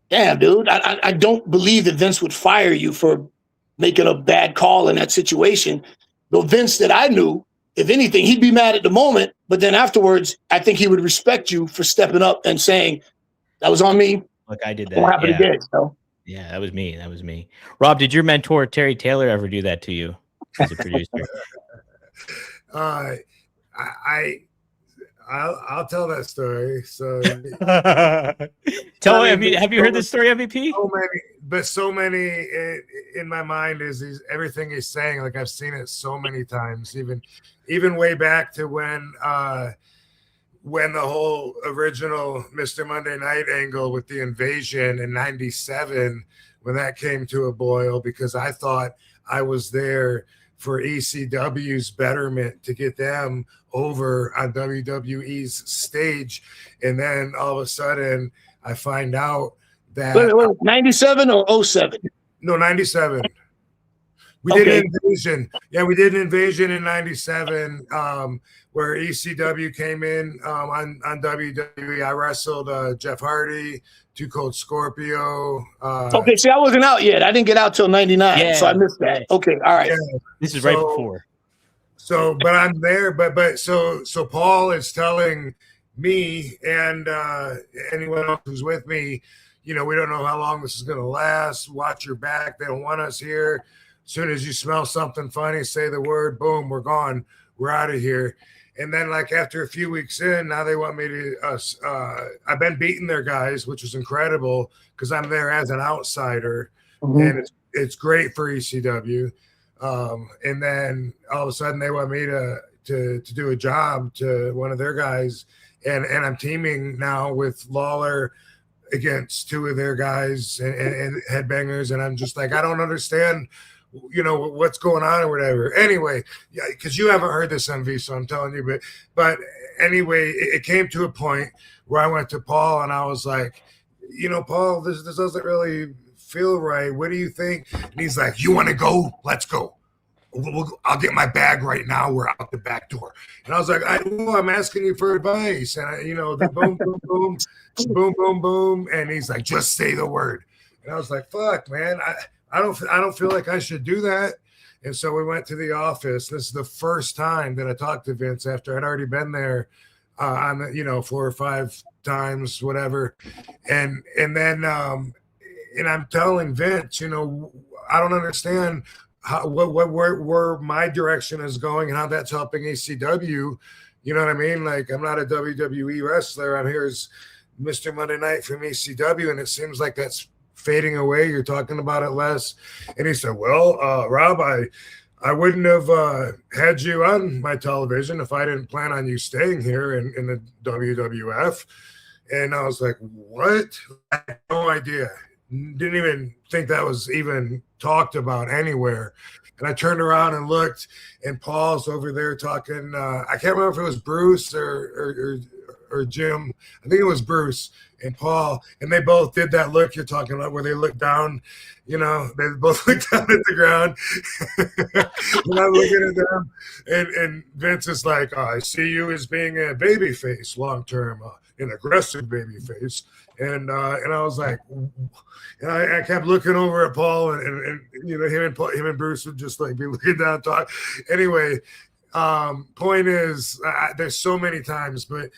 damn, dude, I don't believe that Vince would fire you for making a bad call in that situation. The Vince that I knew, if anything, he'd be mad at the moment, but then afterwards, I think he would respect you for stepping up and saying, that was on me. Look, I did that. Won't happen again. So. Yeah, that was me. Rob, did your mentor, Terry Taylor, ever do that to you as a producer? I'll tell that story. So tell me, have you heard this story, MVP? So many in my mind is everything he's saying. Like I've seen it so many times, even way back to when the whole original Mr. Monday Night angle with the invasion in '97, when that came to a boil, because I thought I was there for ECW's betterment to get them over on WWE's stage. And then all of a sudden I find out that 97 or 07? No, 97. We did an invasion. Yeah, we did an invasion in '97 where ECW came in on WWE. I wrestled Jeff Hardy, Too Cold Scorpio. Okay, see, I wasn't out yet. I didn't get out till '99, so I missed that. Okay, all right. Yeah. This is right before. So, but I'm there. But so Paul is telling me and anyone else who's with me, we don't know how long this is going to last. Watch your back. They don't want us here. As soon as you smell something funny, say the word, boom, we're gone. We're out of here. And then like after a few weeks in, now they want me to, I've been beating their guys, which is incredible because I'm there as an outsider. Mm-hmm. And it's great for ECW. And then all of a sudden they want me to do a job to one of their guys. And I'm teaming now with Lawler against two of their guys and headbangers. And I'm just like, I don't understand what's going on or whatever. Anyway, yeah, because you haven't heard this, MV, so I'm telling you. But anyway, it came to a point where I went to Paul and I was like, Paul, this doesn't really feel right. What do you think? And he's like, you want to go? Let's go. I'll get my bag right now. We're out the back door. And I was like, I'm asking you for advice. And the boom, boom, boom, boom, boom, boom. And he's like, just say the word. And I was like, fuck, man, I don't feel like I should do that. And so we went to the office. This is the first time that I talked to Vince after I'd already been there on the, 4 or 5 times, whatever. And then and I'm telling Vince, I don't understand where my direction is going and how that's helping ECW. You know what I mean? Like, I'm not a WWE wrestler. I'm here as Mr. Monday Night from ECW, and it seems like that's fading away. You're talking about it less. And he said, well, Rob, I wouldn't have had you on my television if I didn't plan on you staying here in the WWF. And I was like, what? I had no idea. Didn't even think that was even talked about anywhere. And I turned around and looked, and Paul's over there talking. I can't remember if it was Bruce or Jim. I think it was Bruce and Paul, and they both did that look you're talking about where they look down, they both looked down at the ground. And I'm looking at them, and Vince is like, I see you as being a baby face long-term, an aggressive baby face. And I was like, and I kept looking over at Paul, and him and Bruce would just like be looking down, talk. Anyway, point is, there's so many times, but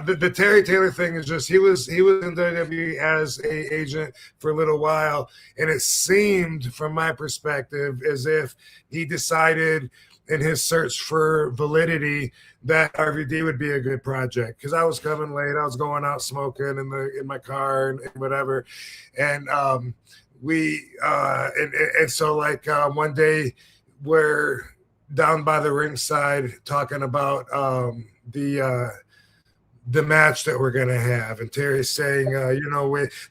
the Terry Taylor thing is just he was in WWE as a agent for a little while, and it seemed from my perspective as if he decided in his search for validity that RVD would be a good project, because I was coming late, I was going out smoking in my car and whatever, and so like one day we're down by the ringside talking about the match that we're going to have. And Terry's saying,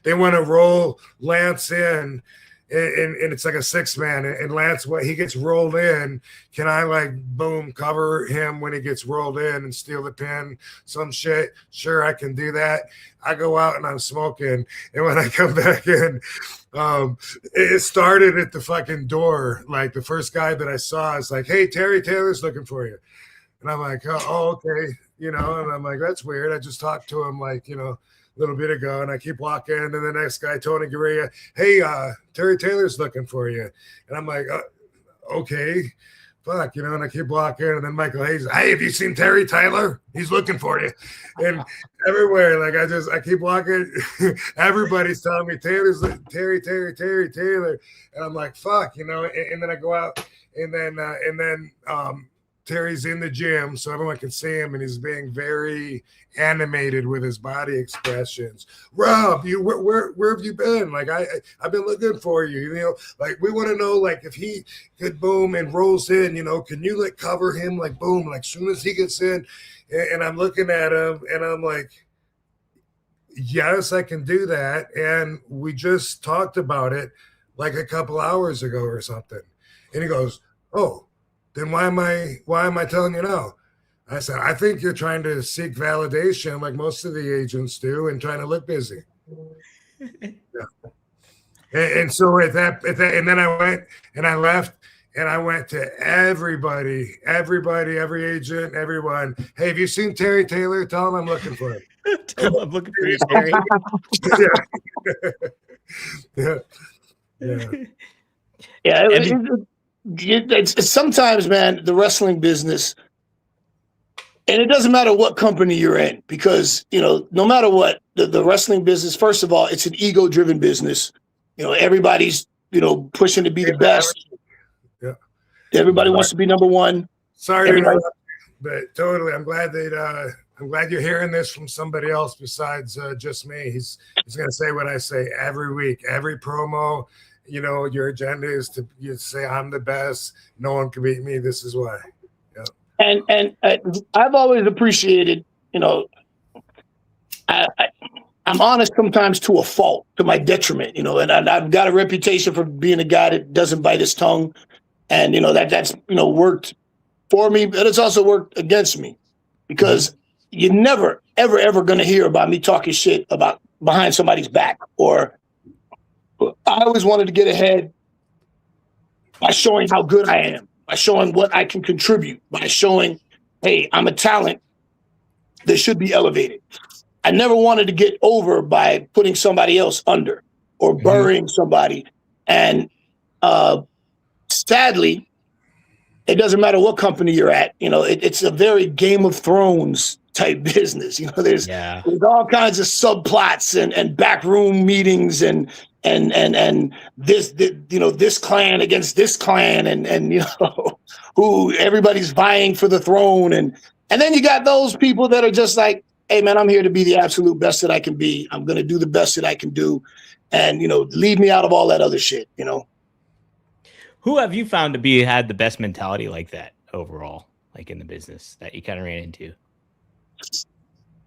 they want to roll Lance in and it's like a 6-man, and Lance, what he gets rolled in, can I like boom cover him when he gets rolled in and steal the pin, some shit? Sure, I can do that. I go out and I'm smoking, and when I come back in, it started at the fucking door. Like the first guy that I saw is like, "Hey, Terry Taylor's looking for you," and I'm like, "Oh, okay," and I'm like, "That's weird. I just talked to him like a little bit ago," and I keep walking, and then the next guy, Tony Gurria, "Hey, Terry Taylor's looking for you," and I'm like, "Okay, fuck," and I keep walking, and then Michael Hayes, "Hey, have you seen Terry Taylor? He's looking for you," and everywhere, like I keep walking, everybody's telling me Terry, Taylor, and I'm like, fuck, and then I go out, and then Terry's in the gym so everyone can see him, and he's being very animated with his body expressions. "Rob, where have you been? Like I've been looking for you. Like we want to know, like if he could boom and rolls in, can you like cover him like boom, like soon as he gets in?" And I'm looking at him, and I'm like, "Yes, I can do that." And we just talked about it like a couple hours ago or something. And he goes, "Oh. Then why am I telling you now?" I said, "I think you're trying to seek validation like most of the agents do and trying to look busy." Yeah. And so at that, and then I went and I left and I went to everybody, every agent, everyone. "Hey, have you seen Terry Taylor? Tell him I'm looking for him." Tell him I'm looking for you, Terry. It's sometimes, man, the wrestling business, and it doesn't matter what company you're in, because no matter what, the wrestling business, first of all, it's an ego-driven business. Everybody's pushing to be the best. Yeah, everybody wants to be number one. Sorry to interrupt, but totally, I'm glad you're hearing this from somebody else besides just me. He's gonna say what I say every week, every promo. Your agenda is to say I'm the best. No one can beat me. This is why. Yeah. And I've always appreciated, I'm honest sometimes to a fault, to my detriment, and I've got a reputation for being a guy that doesn't bite his tongue, and that's worked for me, but it's also worked against me, because you're never ever going to hear about me talking shit about behind somebody's back. Or I always wanted to get ahead by showing how good I am, by showing what I can contribute, by showing, hey, I'm a talent that should be elevated. I never wanted to get over by putting somebody else under or burying somebody. And sadly, it doesn't matter what company you're at. It's a very Game of Thrones type business. There's all kinds of subplots and backroom meetings and this clan against this clan and who everybody's vying for the throne, and then you got those people that are just like, "Hey man, I'm here to be the absolute best that I can be. I'm going to do the best that I can do, and leave me out of all that other shit." Who have you found to had the best mentality like that overall, like in the business that you kind of ran into?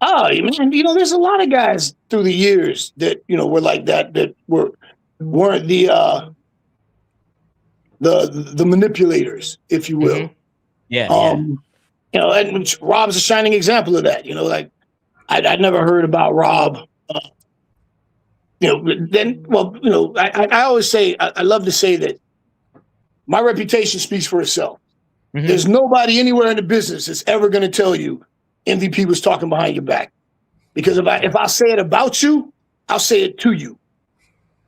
Oh man, there's a lot of guys through the years that were like that weren't the manipulators, if you will. And Rob's a shining example of that. Like I'd never heard about Rob. I always say, I love to say that my reputation speaks for itself. There's nobody anywhere in the business that's ever going to tell you MVP was talking behind your back. Because if I say it about you, I'll say it to you.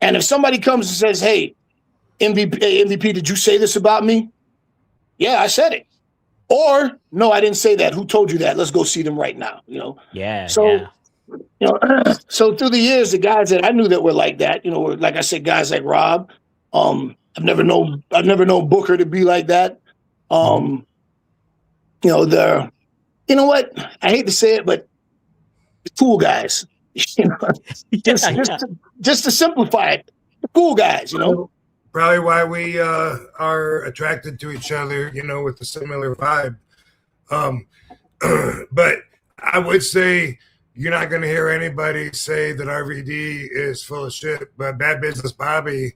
And if somebody comes and says, "Hey, MVP, did you say this about me?" "Yeah, I said it." Or, "No, I didn't say that. Who told you that? Let's go see them right now." So through the years, the guys that I knew that were like that, were, like I said, guys like Rob. I've never known Booker to be like that. What? I hate to say it, but the cool guys. Just to simplify it, the cool guys. Probably why we are attracted to each other. With a similar vibe. But I would say you're not going to hear anybody say that RVD is full of shit. But Bad Business Bobby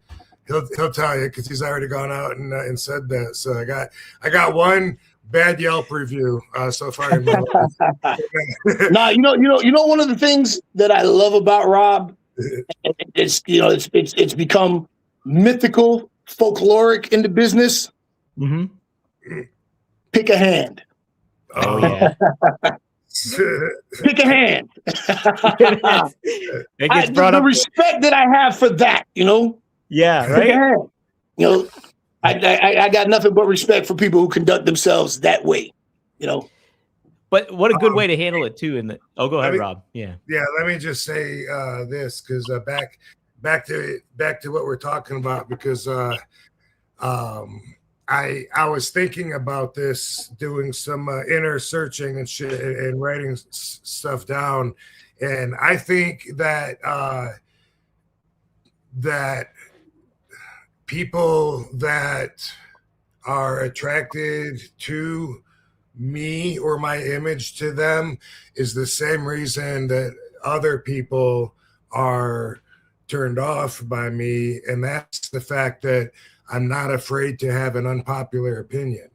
he'll tell you because he's already gone out and said that. So I got one bad Yelp review so far in my life. Nah, you know, one of the things that I love about Rob, it's become mythical, folkloric in the business. Mm-hmm. Pick a hand. Oh yeah. Pick a hand. It gets brought the up. respect that I have for that, you know. Yeah, Pick a right. hand. You know, I got nothing but respect for people who conduct themselves that way, you know. But what a good way to handle it too. Go ahead, Rob. Yeah. Yeah. Let me just say this because back to what we're talking about because I was thinking about this, doing some inner searching and shit and writing stuff down, and I think that that people that are attracted to me or my image to them is the same reason that other people are turned off by me, and that's the fact that I'm not afraid to have an unpopular opinion.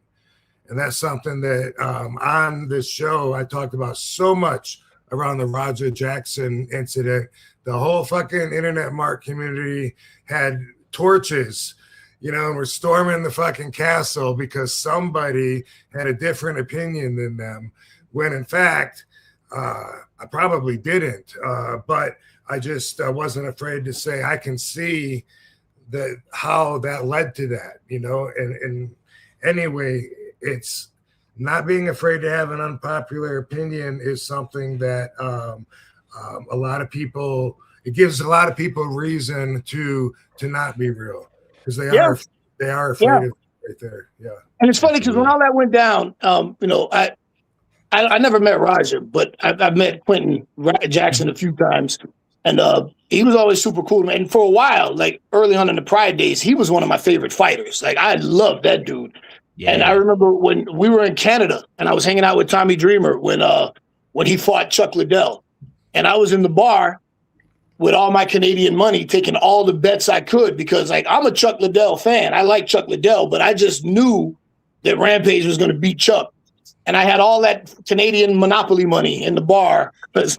And that's something that on this show I talked about so much around the Roger Jackson incident. The whole fucking internet mark community had torches, you know, and we're storming the fucking castle because somebody had a different opinion than them, when in fact, I probably didn't. But I just wasn't afraid to say I can see that how that led to that, you know. And anyway, it's not being afraid to have an unpopular opinion is something that a lot of people, it gives a lot of people reason to not be real because they are afraid of it right there. Yeah. And it's funny because when all that went down, you know, I never met Roger, but I've met Quentin Jackson a few times. And he was always super cool. And for a while, like early on in the Pride days, he was one of my favorite fighters. Like I loved that dude. Yeah. And I remember when we were in Canada and I was hanging out with Tommy Dreamer when he fought Chuck Liddell. And I was in the bar with all my Canadian money, taking all the bets I could because like I'm a Chuck Liddell fan. I like Chuck Liddell, but I just knew that Rampage was going to beat Chuck. And I had all that Canadian Monopoly money in the bar. But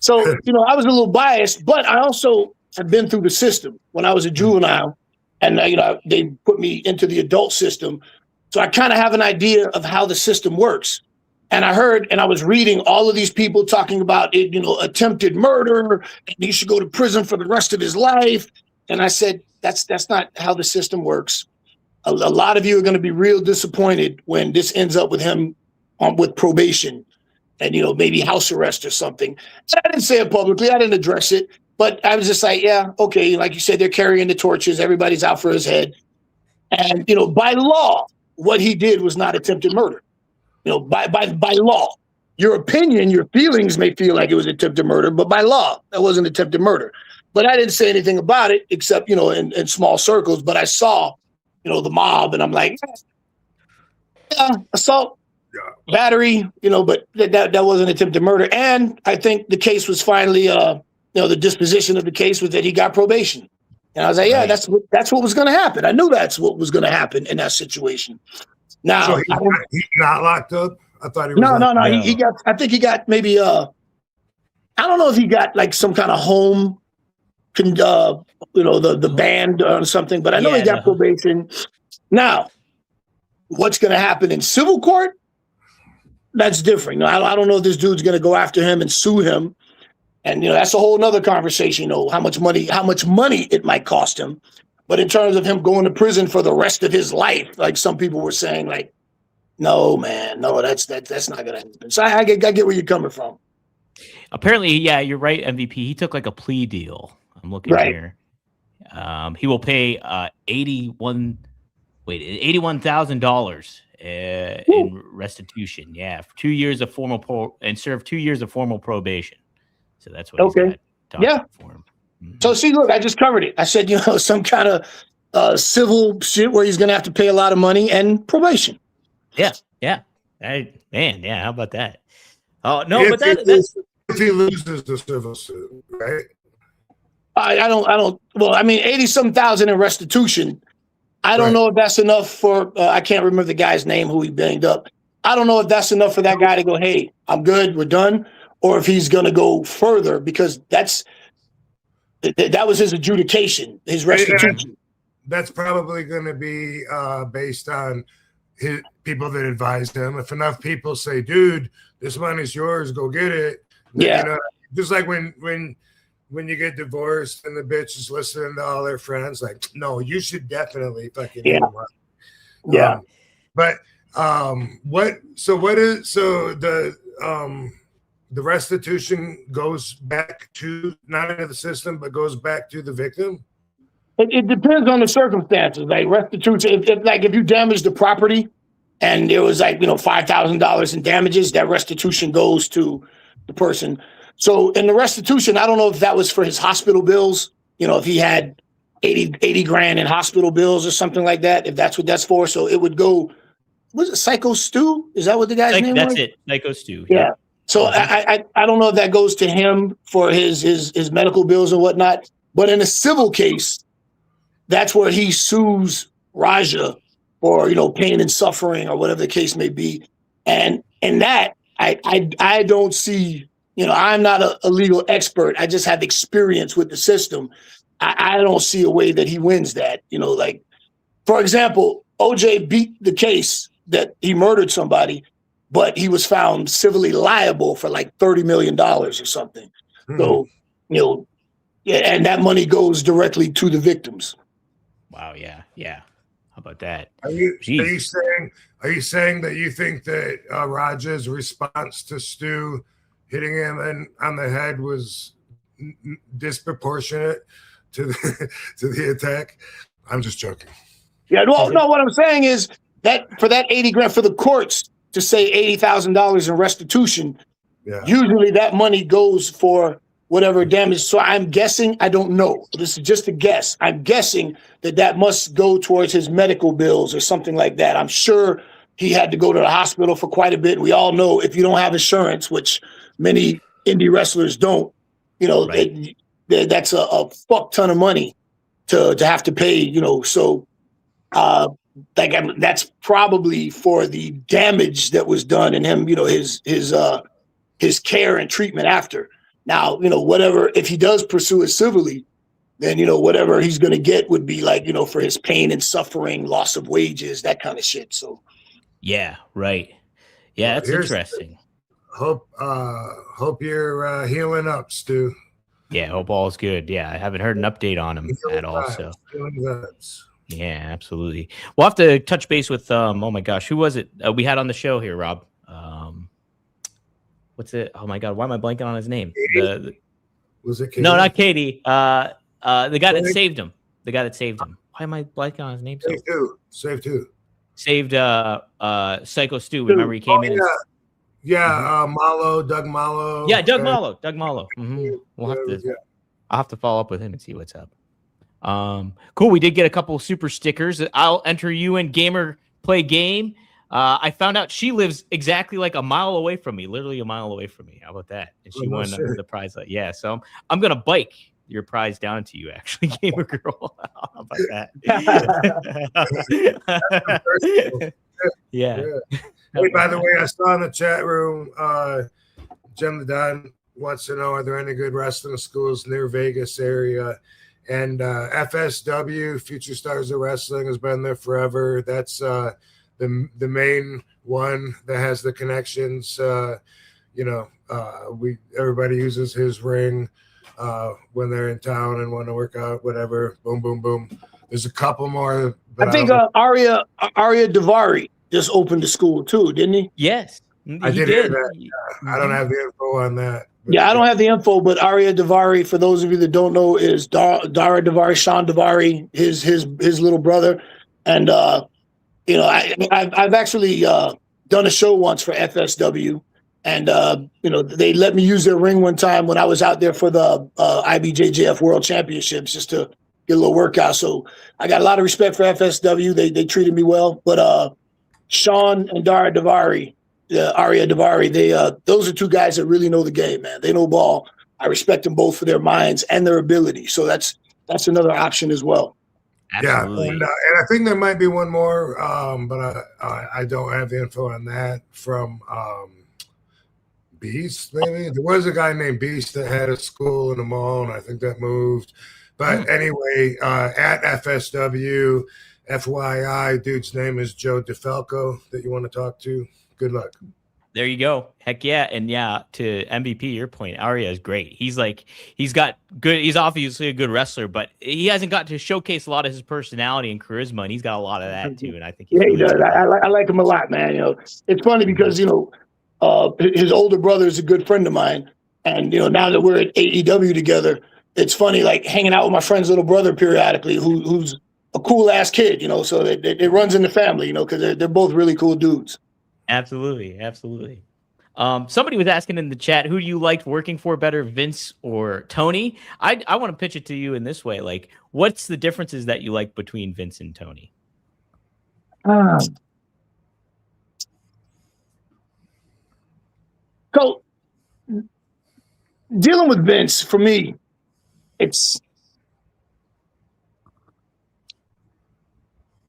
so, you know, I was a little biased, but I also had been through the system when I was a juvenile and, you know, they put me into the adult system. So I kind of have an idea of how the system works. And I heard, and I was reading all of these people talking about it, you know, attempted murder, and he should go to prison for the rest of his life. And I said, that's not how the system works. A lot of you are going to be real disappointed when this ends up with him with probation. And, you know, maybe house arrest or something. And I didn't say it publicly. I didn't address it. But I was just like, yeah, okay. Like you said, they're carrying the torches. Everybody's out for his head. And, you know, by law, what he did was not attempted murder. You know, by law. Your opinion, your feelings may feel like it was attempted murder, but by law, that wasn't attempted murder. But I didn't say anything about it except, you know, in small circles. But I saw, you know, the mob and I'm like, yeah, assault. Battery, you know, but that wasn't attempted murder. And I think the case was finally, you know, the disposition of the case was that he got probation. And I was like, yeah, that's what was going to happen. I knew that's what was going to happen in that situation. Now, so he's not locked up. I thought he was. No. He got. I think he got maybe. I don't know if he got like some kind of home, you know, the band or something. But I know he got probation. Now, what's going to happen in civil court? That's different. You know, I don't know if this dude's going to go after him and sue him. And, you know, that's a whole nother conversation, you know, how much money it might cost him. But in terms of him going to prison for the rest of his life, like some people were saying, like, no, man, no, that's not going to happen. So I get where you're coming from. Apparently, yeah, you're right, MVP. He took like a plea deal. I'm looking here. He will pay $81,000 in restitution. Yeah, for 2 years of formal and serve 2 years of formal probation. So that's what he's got for him. Mm-hmm. So see, look, I just covered it. I said, you know, some kind of civil shit where he's going to have to pay a lot of money and probation. Yeah. How about that? Oh no, but that's if he loses the civil suit, right? I don't. Well, I mean, 80-some thousand in restitution. I don't know if that's enough for. I can't remember the guy's name who he banged up. I don't know if that's enough for that guy to go, hey, I'm good, we're done, or if he's going to go further, because that was his adjudication, his restitution. That's probably going to be based on his people that advised him. If enough people say, dude, this money's yours, go get it. Yeah. You know, just like when you get divorced and the bitch is listening to all their friends, like, no, you should definitely fucking yeah. Yeah. But the restitution goes back to not into the system, but goes back to the victim. It depends on the circumstances. Like restitution, if you damage the property and there was $5,000 in damages, that restitution goes to the person. So in the restitution, I don't know if that was for his hospital bills. If he had 80 grand in hospital bills or something like that, if that's what that's for. So it would go. Was it Psycho Stu? Is that what the guy's name was? That's it, Psycho Stu. Yeah. So I don't know if that goes to him for his medical bills and whatnot. But in a civil case, that's where he sues Raja for pain and suffering or whatever the case may be. And in that, I don't see. I'm not a legal expert. I just have experience with the system. I don't see a way that he wins that. For example, OJ beat the case that he murdered somebody, but he was found civilly liable for like $30 million or something. So, and that money goes directly to the victims. Wow. Yeah. Yeah. How about that? Are you saying that you think that Raja's response to Stu hitting him on the head was disproportionate to the attack? I'm just joking. Yeah. Well, no. What I'm saying is that for that 80 grand for the courts to say $80,000 in restitution, usually that money goes for whatever damage. So I'm guessing, I don't know. This is just a guess. I'm guessing that must go towards his medical bills or something like that. I'm sure he had to go to the hospital for quite a bit. We all know if you don't have insurance, which many indie wrestlers don't, right. That's a fuck ton of money to have to pay, so that's probably for the damage that was done in him, his care and treatment after. Now, whatever, if he does pursue it civilly, then, whatever he's going to get would be like, for his pain and suffering, loss of wages, that kind of shit. So. Yeah. Right. Yeah. That's interesting. Hope you're healing up, Stu. Yeah. Hope all's good. Yeah. I haven't heard an update on him at all. So. Yeah, absolutely. We'll have to touch base with, oh my gosh, who was it we had on the show here, Rob? What's it? Oh my God, why am I blanking on his name? Was it Katie? No, not Katie. The guy that saved him. The guy that saved him. Why am I blanking on his name? Saved who? Saved Psycho Stu. Remember he came in. Doug Mallow. Yeah, Doug Mallow. Mm-hmm. I'll have to follow up with him and see what's up. Cool. We did get a couple super stickers. I'll enter you in Gamer Play Game. I found out she lives exactly like a mile away from me, literally a mile away from me. How about that? And she won the prize. Yeah. So I'm going to bike your prize down to you, actually, Gamer Girl. How about that? Yeah. Hey, by the way, I saw in the chat room, Jen the Don wants to know, are there any good wrestling schools near Vegas area? And FSW, Future Stars of Wrestling, has been there forever. That's the main one that has the connections. Everybody uses his ring when they're in town and want to work out, whatever. Boom, boom, boom. There's a couple more. I think Arya Davari just opened the school too, didn't he? Yes, I did hear that. I don't have the info on that. Yeah, I don't have the info, but Arya Davari, for those of you that don't know, is Dara Davari, Sean Davari, his little brother. And I've actually done a show once for FSW, and they let me use their ring one time when I was out there for the IBJJF World Championships, just to get a little workout. So I got a lot of respect for FSW. They treated me well, but Sean and Dara Davari. Arya Davari, those are two guys that really know the game, man. They know ball. I respect them both for their minds and their ability. So that's another option as well. Absolutely. Yeah, and I think there might be one more, but I don't have the info on that from Beast. Maybe there was a guy named Beast that had a school in the mall, and I think that moved. But anyway, at FSW, FYI, dude's name is Joe DeFalco that you want to talk to. Good luck. There you go. Heck yeah. And yeah, to MVP, your point, Arya is great. He's obviously a good wrestler, but he hasn't got to showcase a lot of his personality and charisma, and he's got a lot of that too. And I think he does. I like him a lot, man. It's funny because, his older brother is a good friend of mine. And, now that we're at AEW together, it's funny, like hanging out with my friend's little brother periodically, who's a cool ass kid, so it runs in the family, because they're both really cool dudes. Absolutely. Somebody was asking in the chat, who do you liked working for better, Vince or Tony? I want to pitch it to you in this way. Like, what's the differences that you like between Vince and Tony? So dealing with Vince, for me,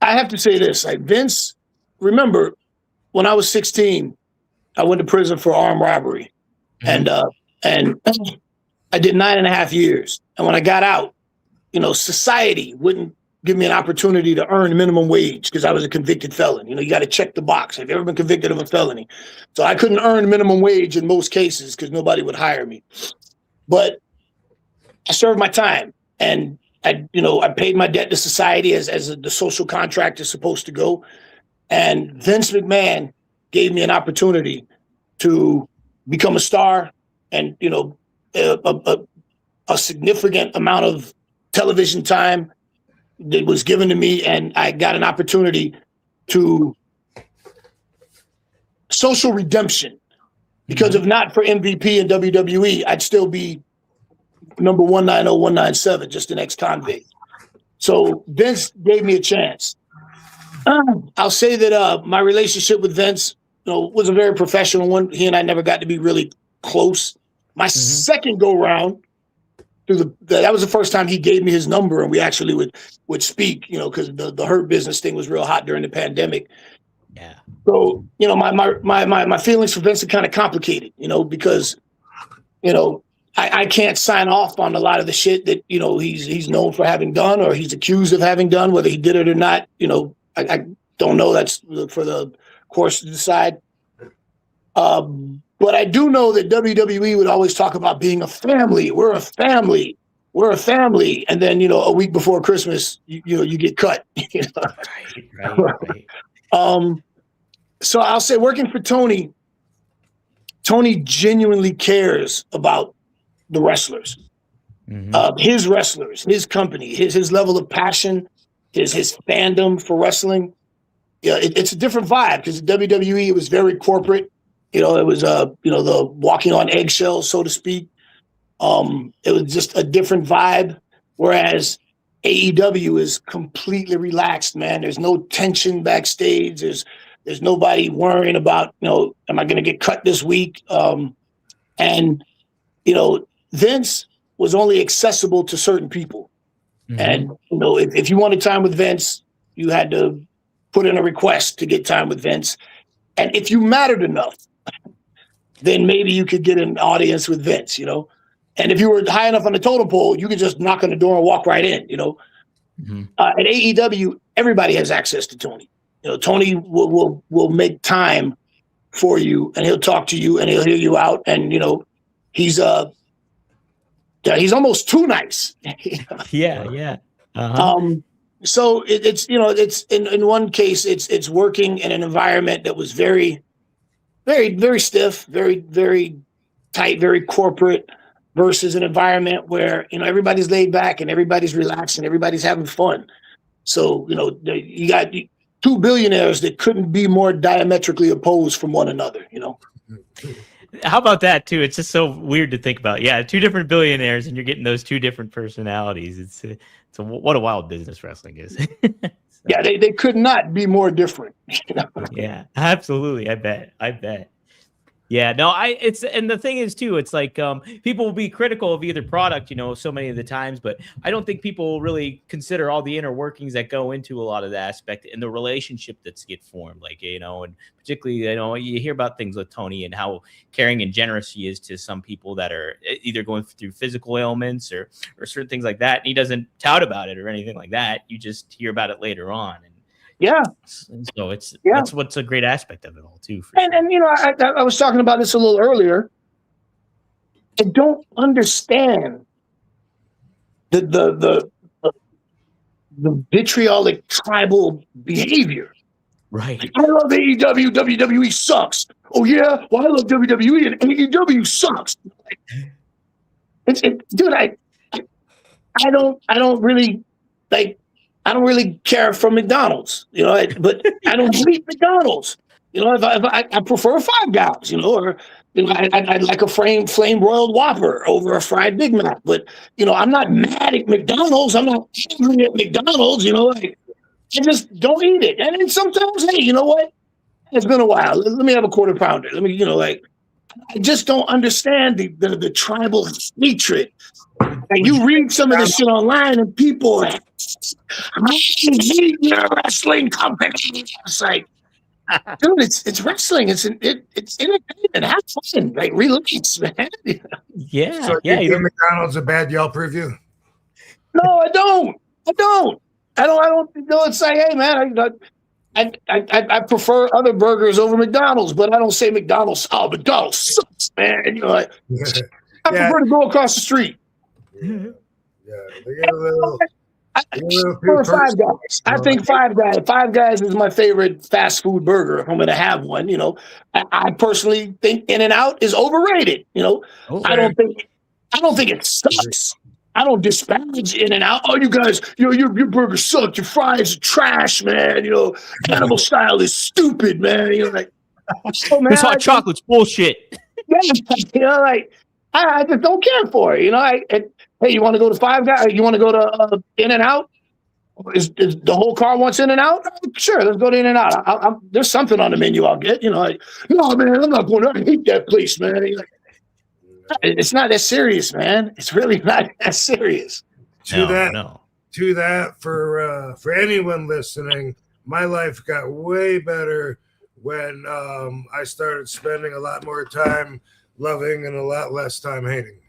I have to say this, like Vince, remember, when I was 16, I went to prison for armed robbery, and I did 9.5 years. And when I got out, society wouldn't give me an opportunity to earn minimum wage because I was a convicted felon. You got to check the box. Have you ever been convicted of a felony? So I couldn't earn minimum wage in most cases because nobody would hire me. But I served my time, and I paid my debt to society as the social contract is supposed to go. And Vince McMahon gave me an opportunity to become a star, and a significant amount of television time that was given to me, and I got an opportunity to social redemption. Because if not for MVP and WWE, I'd still be number 190197, just an ex-convict. So Vince gave me a chance. I'll say that my relationship with Vince, was a very professional one. He and I never got to be really close. My second go round, that was the first time he gave me his number, and we actually would speak, because the Hurt Business thing was real hot during the pandemic. Yeah. So, my feelings for Vince are kind of complicated, because, I can't sign off on a lot of the shit that, he's known for having done, or he's accused of having done, whether he did it or not. I don't know. That's for the course to decide. But I do know that WWE would always talk about being a family. We're a family. And then, a week before Christmas, you get cut. Right. So I'll say, working for Tony genuinely cares about the wrestlers, his wrestlers, his company, his level of passion, his fandom for wrestling. Yeah, it's a different vibe, because WWE, it was very corporate. It was the walking on eggshells, so to speak. It was just a different vibe. Whereas AEW is completely relaxed, man. There's no tension backstage. There's nobody worrying about, am I going to get cut this week? And Vince was only accessible to certain people. And if you wanted time with Vince, you had to put in a request to get time with Vince. And if you mattered enough, then maybe you could get an audience with Vince, And if you were high enough on the totem pole, you could just knock on the door and walk right in, At AEW, everybody has access to Tony. Tony will make time for you, and he'll talk to you, and he'll hear you out. And, he's almost too nice. Yeah. So it's in one case, it's working in an environment that was very, very, very stiff, very, very tight, very corporate, versus an environment where, everybody's laid back and everybody's relaxed and everybody's having fun. So, you got two billionaires that couldn't be more diametrically opposed from one another, How about that too? It's just so weird to think about. Yeah, two different billionaires, and you're getting those two different personalities. It's what a wild business wrestling is. Yeah, they could not be more different. Yeah, absolutely. I bet. Yeah, no, and the thing is too, it's like people will be critical of either product, so many of the times, but I don't think people really consider all the inner workings that go into a lot of the aspect and the relationship that's get formed, like, and particularly, you hear about things with Tony and how caring and generous he is to some people that are either going through physical ailments or certain things like that. And he doesn't tout about it or anything like that. You just hear about it later on. Yeah. So that's what's a great aspect of it all too. And I was talking about this a little earlier. I don't understand the vitriolic tribal behavior. Right. Like, I love AEW, WWE sucks. Oh yeah, well I love WWE and AEW sucks. Dude, I don't really like. I don't really care for McDonald's, but I don't hate McDonald's. If I prefer Five Guys, or I'd like a flame broiled Whopper over a fried Big Mac. But I'm not mad at McDonald's. I'm not angry at McDonald's. I just don't eat it. And then sometimes, hey, you know what? It's been a while. Let me have a quarter pounder. Let me, I just don't understand the tribal hatred. And you read some of this shit online, and people hate your wrestling company. It's like, dude, it's wrestling. It's entertainment. Have fun. Like, relax, man. Yeah. So you think McDonald's a bad Yelp review? No, I don't. It's like, hey, man, I prefer other burgers over McDonald's, but I don't say McDonald's. Oh, McDonald's sucks, man. I prefer to go across the street. Yeah, they get a little. Five Guys. I think Five Guys is my favorite fast food burger. If I'm going to have one, I personally think In-N-Out is overrated. Okay. I don't think it sucks. I don't disparage In-N-Out. Oh, you guys, your burger sucks. Your fries are trash, man. Cannibal style is stupid, man. Like, oh, man, this hot chocolate's bullshit. Yeah, I just don't care for it. Hey, you want to go to Five Guys? You want to go to In-N-Out? Is the whole car wants In-N-Out? Sure, let's go to In-N-Out. There's something on the menu I'll get. No, man, I'm not going. I hate that place, man. It's not that serious, man. It's really not that serious. To that, for anyone listening, my life got way better when I started spending a lot more time loving and a lot less time hating.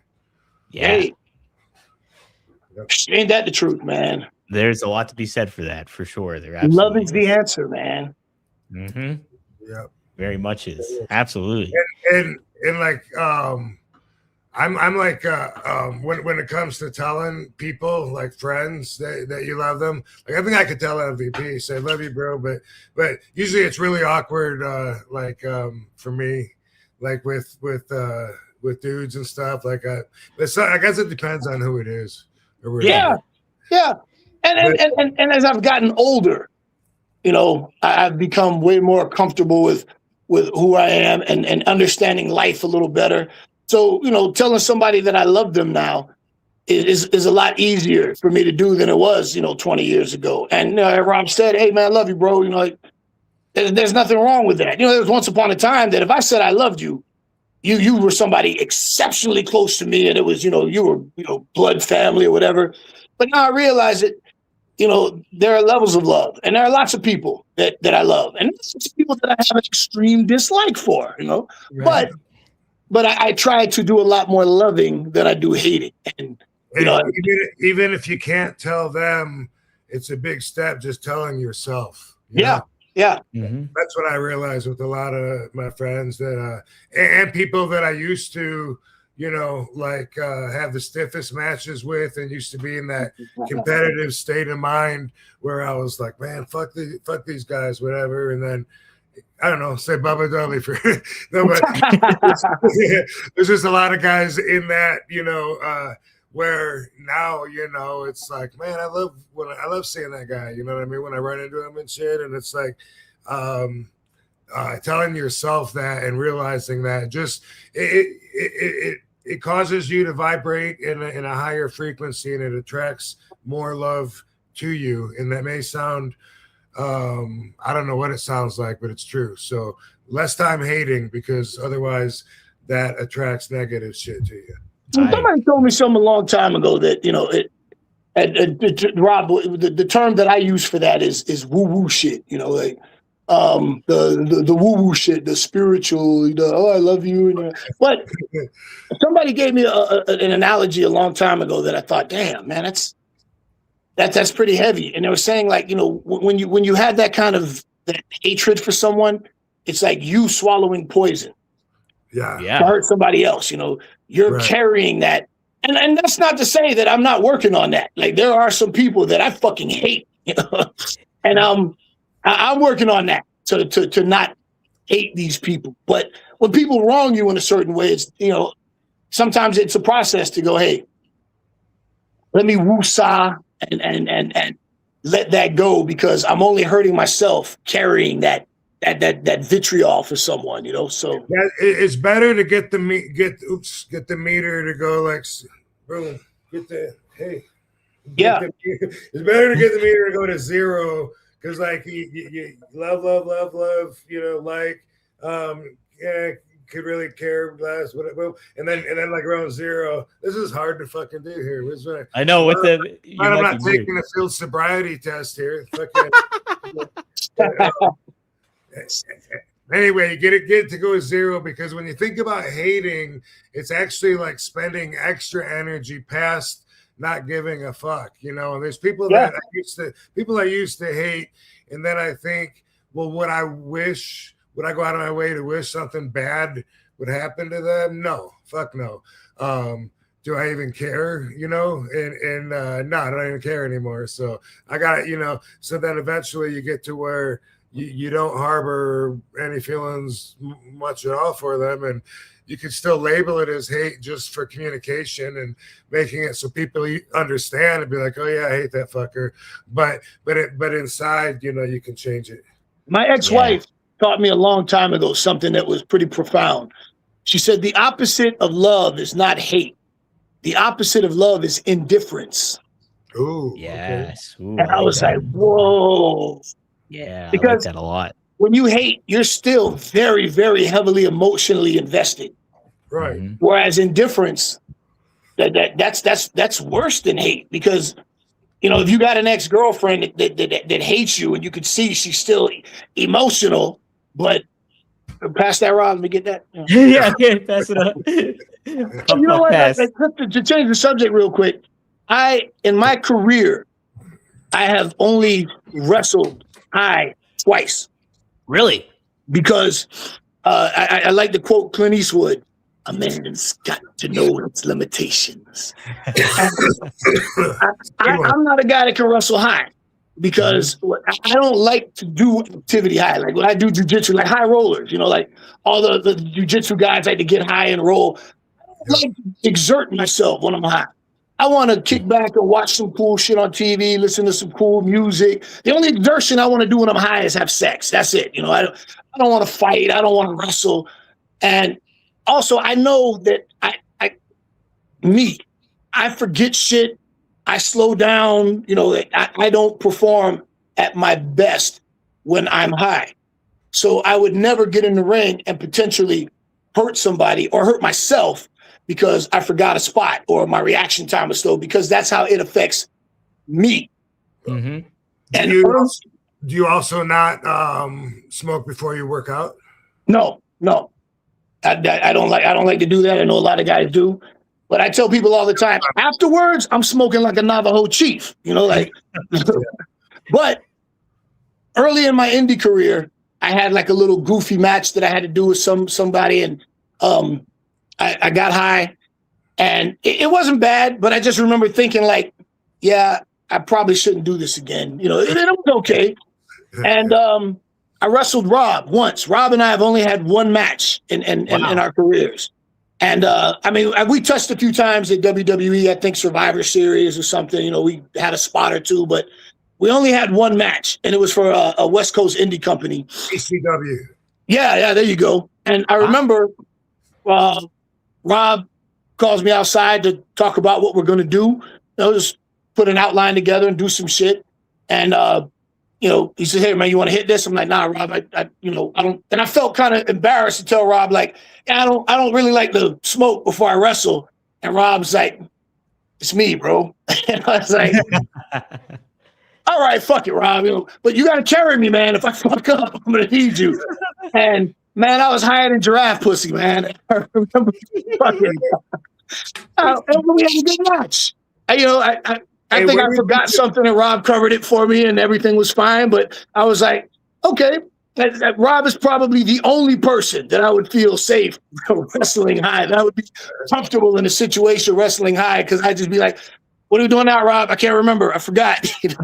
Yeah. Hey, ain't that the truth, man? There's a lot to be said for that, for sure. Love is the answer, man. Mm-hmm. Yeah. Very much is. Absolutely. And like I'm like when it comes to telling people, like friends that you love them, like I think I could tell MVP, say love you, bro, but usually it's really awkward for me, like with dudes and stuff. Like I guess it depends on who it is. Yeah. And as I've gotten older, I've become way more comfortable with who I am and understanding life a little better. So, telling somebody that I love them now is a lot easier for me to do than it was, 20 years ago. And Rob said, hey, man, I love you, bro. There's nothing wrong with that. There was once upon a time that if I said I loved you, you were somebody exceptionally close to me, and it was, you were, blood family or whatever. But now I realize that, there are levels of love, and there are lots of people that I love, and there's people that I have an extreme dislike for, Right. But I try to do a lot more loving than I do hating. And even if you can't tell them, it's a big step just telling yourself. Yeah. Mm-hmm. That's what I realized with a lot of my friends that and people that I used to, have the stiffest matches with, and used to be in that competitive state of mind where I was like, man, fuck these guys, whatever. And then I don't know, say Bubba Dudley for no, but there's just a lot of guys in that, where now, it's like, man, I love seeing that guy, you know what I mean? When I run into him and shit, and it's like, telling yourself that and realizing that just it causes you to vibrate in a higher frequency, and it attracts more love to you. And that may sound I don't know what it sounds like, but it's true. So less time hating, because otherwise that attracts negative shit to you. Somebody told me something a long time ago that, Rob, the term that I use for that is woo woo shit. Like the woo woo shit, the spiritual. Oh, I love you. But somebody gave me an analogy a long time ago that I thought, damn, man, that's pretty heavy. And they were saying, like, when you had that kind of that hatred for someone, it's like you swallowing poison. Yeah. To hurt somebody else. You're carrying that. And that's not to say that I'm not working on that. Like, there are some people that I fucking hate, and I'm working on that to not hate these people. But when people wrong you in a certain way, it's, sometimes it's a process to go, hey, let me woosah and let that go, because I'm only hurting myself carrying that vitriol for someone, So it's better to get the meter to go like, bro, it's better to get the meter to go to zero, because like you love, could really care less, whatever, and then like around zero. This is hard to fucking do here. I know I'm not taking a field sobriety test here. Anyway, you get it to go to zero, because when you think about hating, it's actually like spending extra energy past not giving a fuck, And there's people that I used to hate, and then I think, well, would I go out of my way to wish something bad would happen to them? No, fuck no. Do I even care? No, I don't even care anymore. So I got it, so then eventually you get to where you don't harbor any feelings much at all for them, and you can still label it as hate just for communication and making it so people understand and be like, oh yeah, I hate that fucker. But inside, you can change it. My ex-wife taught me a long time ago something that was pretty profound. She said, the opposite of love is not hate. The opposite of love is indifference. Ooh, yes. Okay. Ooh, and I was like, whoa. Yeah, because I like that a lot. When you hate, you're still very, very heavily emotionally invested. Right. Mm-hmm. Whereas indifference, that's worse than hate, because if you got an ex-girlfriend that hates you, and you could see she's still emotional, but pass that, Rob. Let me get that. Yeah, pass it up. You know what? To change the subject real quick, in my career, I have only wrestled high twice. Really? Because I like to quote Clint Eastwood, a man's got to know its limitations. I'm not a guy that can wrestle high, because I don't like to do activity high. Like when I do jiu-jitsu, like high rollers, like all the jiu-jitsu guys like to get high and roll. I don't like to exert myself when I'm high. I want to kick back and watch some cool shit on TV, listen to some cool music. The only exertion I want to do when I'm high is have sex. That's it. I don't want to fight. I don't want to wrestle. And also, I know that I forget shit. I slow down. I don't perform at my best when I'm high. So I would never get in the ring and potentially hurt somebody or hurt myself because I forgot a spot or my reaction time was slow, because that's how it affects me. Mm-hmm. And do you also not smoke before you work out? No. I don't like to do that. I know a lot of guys do, but I tell people all the time, afterwards, I'm smoking like a Navajo chief, But early in my indie career, I had like a little goofy match that I had to do with somebody, and I got high, and it wasn't bad, but I just remember thinking like, yeah, I probably shouldn't do this again. It was okay. And I wrestled Rob once. Rob and I have only had one match in our careers. And we touched a few times at WWE, I think Survivor Series or something. We had a spot or two, but we only had one match, and it was for a West Coast indie company. ECW. Yeah, there you go. And I remember Rob calls me outside to talk about what we're going to do. Just put an outline together and do some shit. And he said, "Hey man, you want to hit this?" I'm like, "Nah, Rob, I don't." And I felt kind of embarrassed to tell Rob, like, "Yeah, I don't really like to smoke before I wrestle." And Rob's like, "It's me, bro." And I was like, "All right, fuck it, Rob. But you got to carry me, man. If I fuck up, I'm gonna need you." And man, I was higher than giraffe pussy, man. I remember fucking. And we had a good match. I think I forgot something, and Rob covered it for me, and everything was fine. But I was like, okay, that Rob is probably the only person that I would feel safe wrestling high. That would be comfortable in a situation wrestling high, because I'd just be like, "What are we doing now, Rob? I can't remember. I forgot." If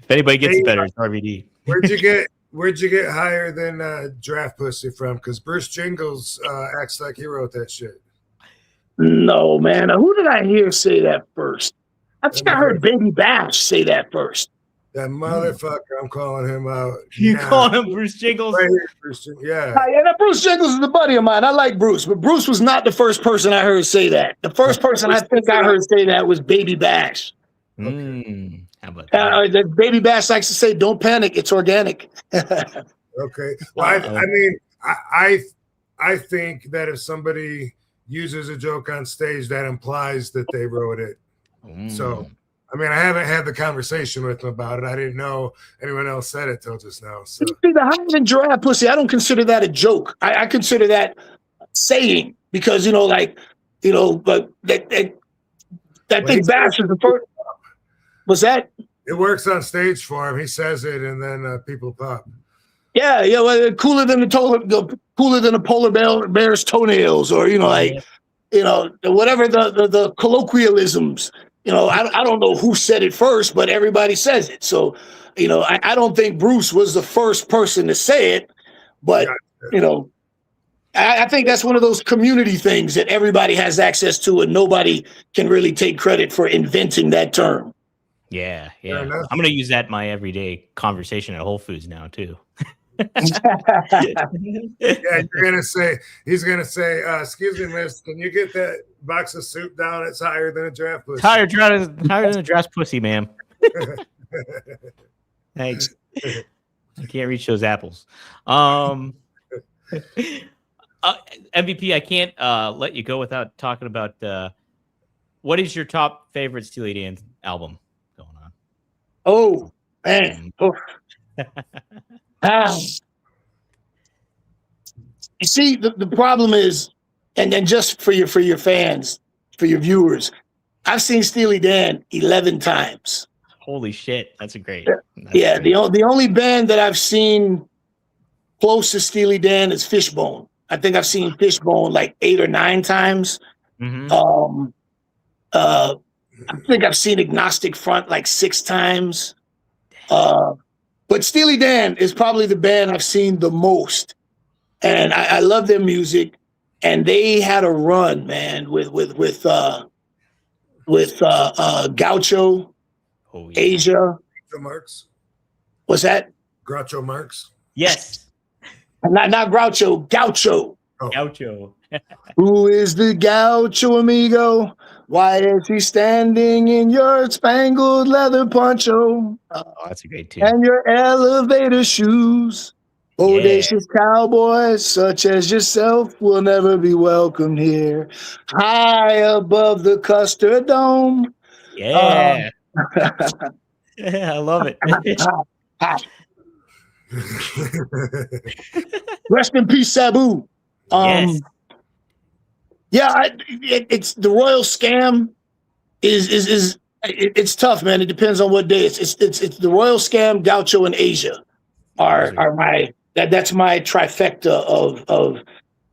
anybody gets better, it's RVD. Where'd you get higher than draft pussy from? Because Bruce Jingles acts like he wrote that shit. No, man. Who did I hear say that first? I think I heard Baby Bash say that first. That motherfucker, I'm calling him out. You call him Bruce Jingles? Right here, Bruce, yeah. That Bruce Jingles is a buddy of mine. I like Bruce, but Bruce was not the first person I heard say that. The first person I think I heard say that was Baby Bash. Okay. How about that? Baby Bash likes to say, "Don't panic, it's organic." Okay. Well, I think that if somebody uses a joke on stage, that implies that they wrote it. So, I haven't had the conversation with them about it. I didn't know anyone else said it till just now. So, the higher than giraffe pussy, I don't consider that a joke. I consider that saying, because but that thing Bash is the first. Was that? It works on stage for him. He says it, and then people pop. Yeah. Well, cooler than a polar bear's toenails, or whatever the colloquialisms. I don't know who said it first, but everybody says it. So, I don't think Bruce was the first person to say it, but I think that's one of those community things that everybody has access to, and nobody can really take credit for inventing that term. Yeah. I'm going to use that in my everyday conversation at Whole Foods now too. Yeah, he's gonna say, "Excuse me, miss, can you get that box of soup down? It's higher than a draft pussy." Higher than a draft pussy, ma'am. Thanks. I can't reach those apples. MVP, I can't let you go without talking about what is your top favorite Steely Dan album going on? Oh man. You see, the problem is, and then just for your fans, for your viewers, I've seen Steely Dan 11 times. Holy shit, that's great. Great. The only band that I've seen close to Steely Dan is Fishbone. I think I've seen Fishbone like 8 or 9 times. Mm-hmm. I think I've seen Agnostic Front like 6 times. But Steely Dan is probably the band I've seen the most, and I love their music. And they had a run, man, with Gaucho, Asia. Groucho Marx. What's that? Groucho Marx. Yes. Not Groucho. Gaucho. Oh. Gaucho. Who is the Gaucho, amigo? Why is he standing in your spangled leather poncho? Oh, that's a great tune. And your elevator shoes. Audacious cowboys such as yourself will never be welcome here. High above the Custard Dome. Yeah. Yeah, I love it. Rest in peace, Sabu. Yes. Yeah, it's the Royal Scam is it's tough, man. It depends on what day. It's the Royal Scam, Gaucho, and Asia are my that's my trifecta of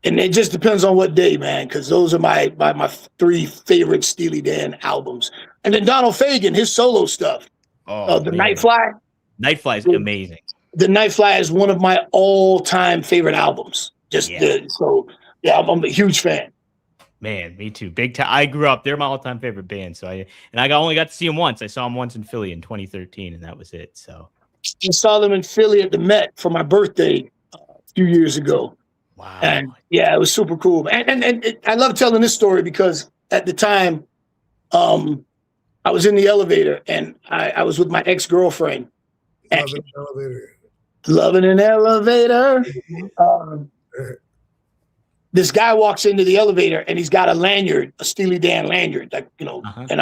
and it just depends on what day, man, because those are my 3 favorite Steely Dan albums. And then Donald Fagen, his solo stuff. The Nightfly. Nightfly is amazing. The Nightfly is one of my all-time favorite albums. I'm a huge fan. Man, me too. Big time. I grew up. They're my all-time favorite band. So I only got to see them once. I saw them once in Philly in 2013, and that was it. So I saw them in Philly at the Met for my birthday a few years ago. Wow. And yeah, it was super cool. And I love telling this story because at the time, I was in the elevator and I was with my ex-girlfriend, Loving an elevator. This guy walks into the elevator and he's got a lanyard, a Steely Dan lanyard, like, and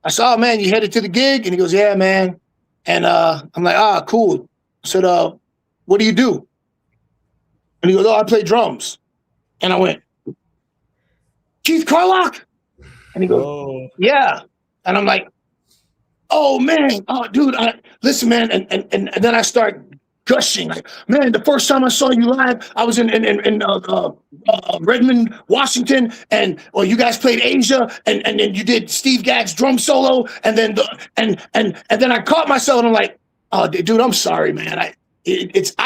I saw, man, you headed to the gig? And he goes, yeah, man. And I'm like, cool. I said, what do you do? And he goes, I play drums. And I went, Keith Carlock? And he goes, yeah. And I'm like, oh, man. Oh, dude, listen, man. And then I start gushing, like, man, the first time I saw you live, I was in Redmond, Washington, and you guys played Asia, and then you did Steve Gadd's drum solo, and then then I caught myself, and I'm like, oh, dude, I'm sorry, man. I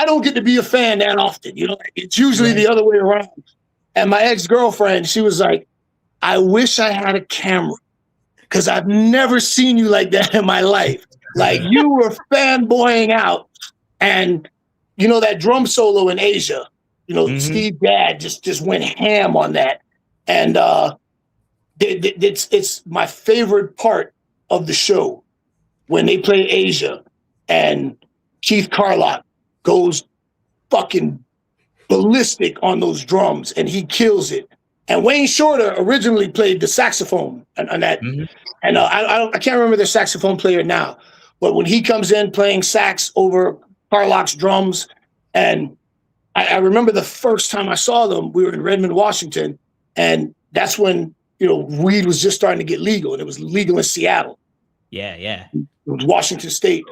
don't get to be a fan that often, It's usually the other way around. And my ex-girlfriend, she was like, I wish I had a camera, because I've never seen you like that in my life. Like, you were fanboying out. And, that drum solo in Asia, Steve Gadd just went ham on that. And it's my favorite part of the show when they play Asia and Keith Carlock goes fucking ballistic on those drums and he kills it. And Wayne Shorter originally played the saxophone on that. And I can't remember the saxophone player now, but when he comes in playing sax over Carlock's drums, and I remember the first time I saw them, we were in Redmond, Washington, and that's when weed was just starting to get legal, and it was legal in Seattle. Yeah. It was Washington State,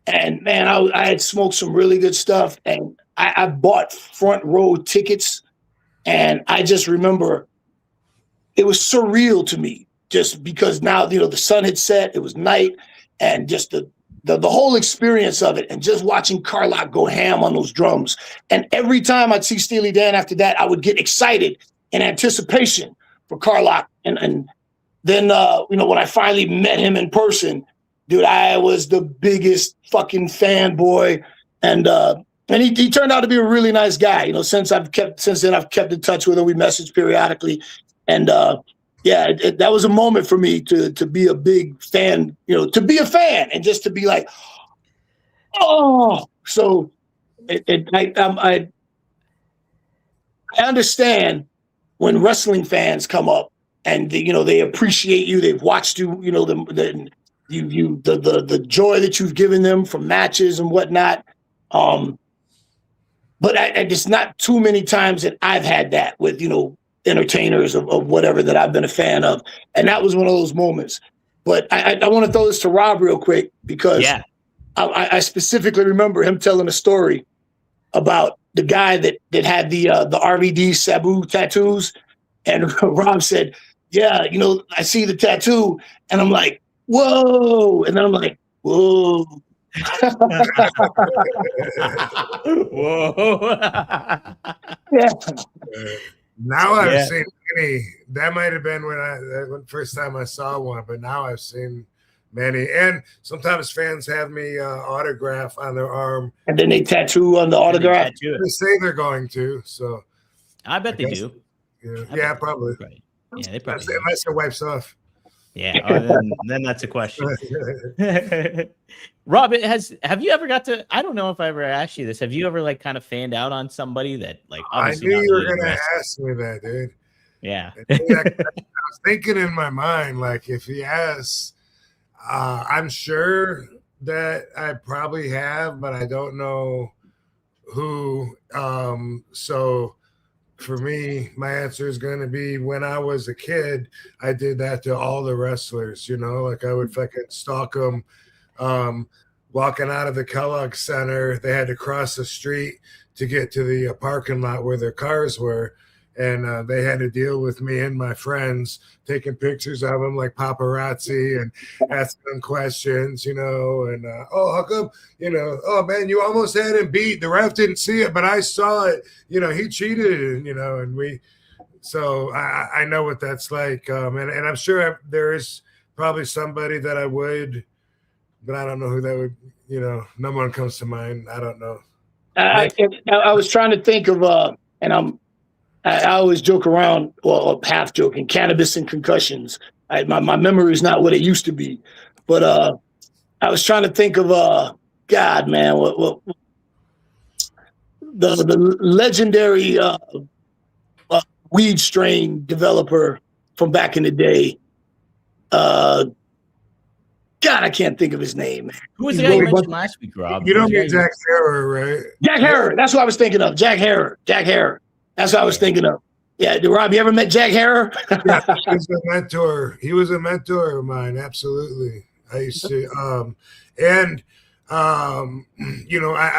and man, I had smoked some really good stuff, and I bought front row tickets, and I just remember it was surreal to me, just because now the sun had set, it was night, and just the whole experience of it, and just watching Carlock go ham on those drums. And every time I'd see Steely Dan after that, I would get excited in anticipation for Carlock. And then, when I finally met him in person, dude, I was the biggest fucking fanboy. And he turned out to be a really nice guy. Since then I've kept in touch with him. We message periodically. And that was a moment for me to be a big fan, to be a fan and just to be like, oh. So I understand when wrestling fans come up and they appreciate you, they've watched you, the joy that you've given them from matches and whatnot. But it's not too many times that I've had that with entertainers of whatever that I've been a fan of, and that was one of those moments. But I want to throw this to Rob real quick, because I specifically remember him telling a story about the guy that had the RVD Sabu tattoos, and Rob said, yeah, I see the tattoo, and I'm like, whoa, and then I'm like, whoa. Whoa. Yeah. Now I've seen many. That might have been when the first time I saw one, but now I've seen many. And sometimes fans have me autograph on their arm, and then they tattoo on the autograph. They say they're going to. So I bet they do. Yeah, probably. Right. Yeah, they probably. Unless it wipes off. Yeah, then that's a question. Rob, have you ever got to? I don't know if I ever asked you this. Have you ever kind of fanned out on somebody that I knew you were going to ask me that, dude. Yeah. I was thinking in my mind, if he asks, I'm sure that I probably have, but I don't know who. So for me, my answer is going to be, when I was a kid, I did that to all the wrestlers, I would fucking stalk them. Walking out of the Kellogg Center, they had to cross the street to get to the parking lot where their cars were. And they had to deal with me and my friends taking pictures of them like paparazzi and asking them questions, and how come, oh man, you almost had him beat. The ref didn't see it, but I saw it. He cheated, and we. So I know what that's like, and I'm sure there is probably somebody that I would, but I don't know who that would. No one comes to mind. I don't know. I was trying to think of, and I always joke around, well, half joking, cannabis and concussions. My memory is not what it used to be, but I was trying to think of God, man, what the legendary weed strain developer from back in the day. God, I can't think of his name. Who was the guy you mentioned last week, Rob? You don't mean Jack Harrow, right? Jack Harrow. That's what I was thinking of. Jack Harrow. That's what I was thinking of. Yeah, Rob, you ever met Jack Harrow? Yeah, he was a mentor. He was a mentor of mine. Absolutely. I used to, I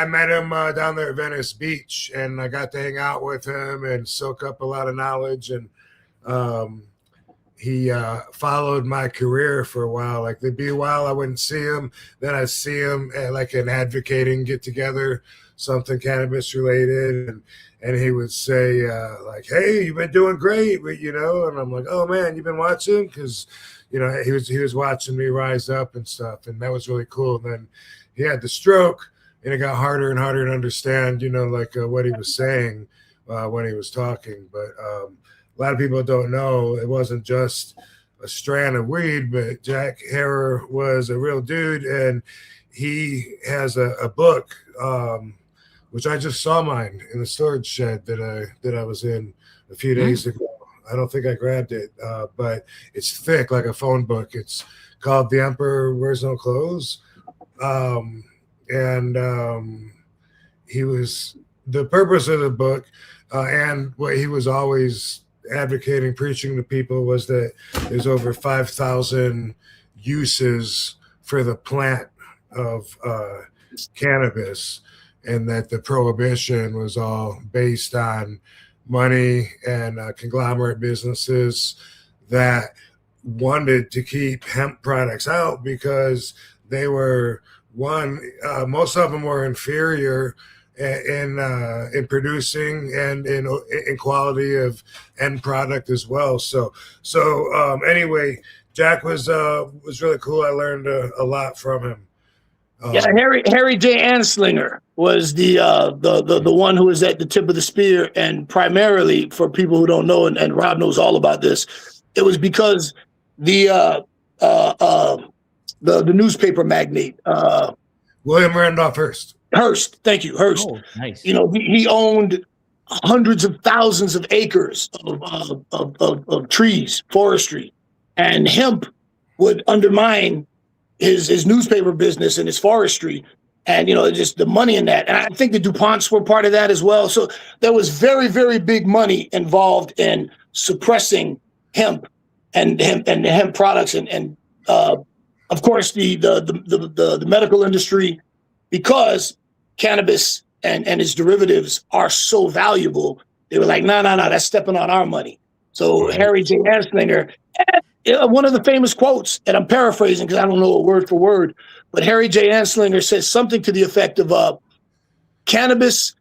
met him down there at Venice Beach, and I got to hang out with him and soak up a lot of knowledge. And he followed my career for a while. Like there'd be a while I wouldn't see him, then I'd see him at like an advocating get together, something cannabis related, and he would say like, "Hey, you've been doing great," and I'm like, "Oh man, you've been watching?" Because he was watching me rise up and stuff, and that was really cool. And then he had the stroke, and it got harder and harder to understand, what he was saying when he was talking, but. A lot of people don't know it wasn't just a strand of weed, but Jack Harrow was a real dude, and he has a book, which I just saw mine in the storage shed that I was in a few days ago. I don't think I grabbed it, but it's thick like a phone book. It's called "The Emperor Wears No Clothes," he was the purpose of the book, and what he was always advocating, preaching to people was that there's over 5,000 uses for the plant of cannabis, and that the prohibition was all based on money and conglomerate businesses that wanted to keep hemp products out because they were most of them were inferior in producing and in quality of end product as well. So anyway, Jack was really cool. I learned a lot from him. Harry J. Anslinger was the one who was at the tip of the spear, and primarily for people who don't know, and Rob knows all about this, it was because the newspaper magnate William Randolph Hearst. Thank you, Hearst. Oh, nice. He owned hundreds of thousands of acres of trees, forestry, and hemp would undermine his newspaper business and his forestry, and just the money in that. And I think the DuPonts were part of that as well. So there was very, very big money involved in suppressing hemp and hemp products, and of course the medical industry, because cannabis and its derivatives are so valuable. They were like, no, that's stepping on our money. So right. Harry J. Anslinger, one of the famous quotes, and I'm paraphrasing because I don't know it word for word, but Harry J. Anslinger says something to the effect of, cannabis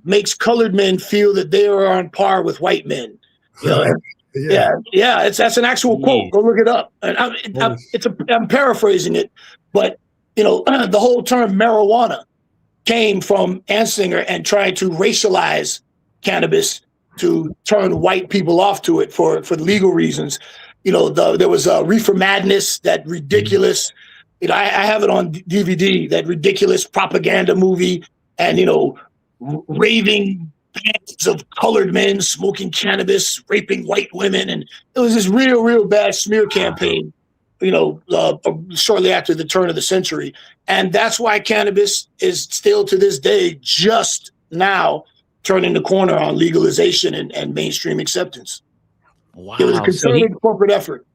makes colored men feel that they are on par with white men. That's an actual quote. Go look it up. And I'm paraphrasing it, but the whole term marijuana came from Anslinger and trying to racialize cannabis to turn white people off to it for legal reasons. There was Reefer Madness, that ridiculous, I have it on DVD, that ridiculous propaganda movie, and, raving bands of colored men smoking cannabis, raping white women. And it was this real, real bad smear campaign, shortly after the turn of the century. And that's why cannabis is still to this day just now turning the corner on legalization and mainstream acceptance. Wow. It was a concerted corporate effort.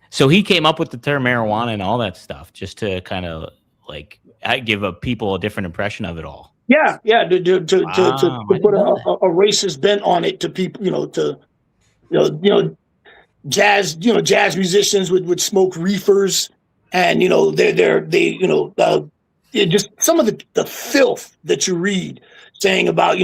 So he came up with the term marijuana and all that stuff just to kind of like give people a different impression of it all. Yeah. To put a racist bent on it to people, jazz musicians would smoke reefers, and just some of the filth that you read saying about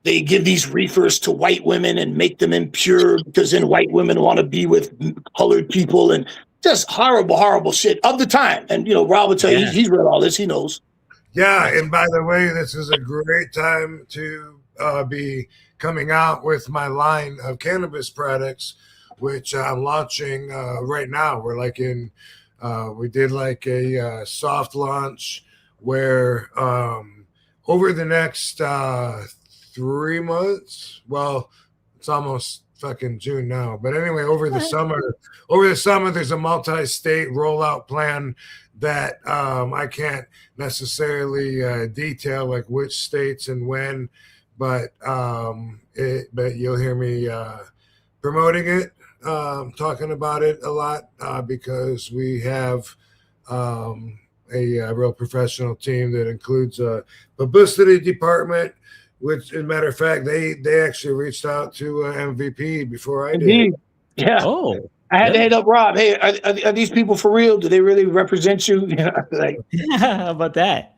they give these reefers to white women and make them impure because then white women want to be with colored people, and just horrible shit of the time. And Rob will tell you he's read all this, he knows. Yeah, and by the way, this is a great time to be coming out with my line of cannabis products, which I'm launching right now. We're like we did like a soft launch where over the next 3 months, well, it's almost fucking June now, but anyway, over the summer, there's a multi-state rollout plan that I can't necessarily detail, like which states and when, but you'll hear me promoting it, talking about it a lot, because we have a real professional team that includes a publicity department, which, as a matter of fact, they actually reached out to MVP before I did. Yeah. Oh, I had to hit up Rob. Hey, are these people for real? Do they really represent you? Like, how about that?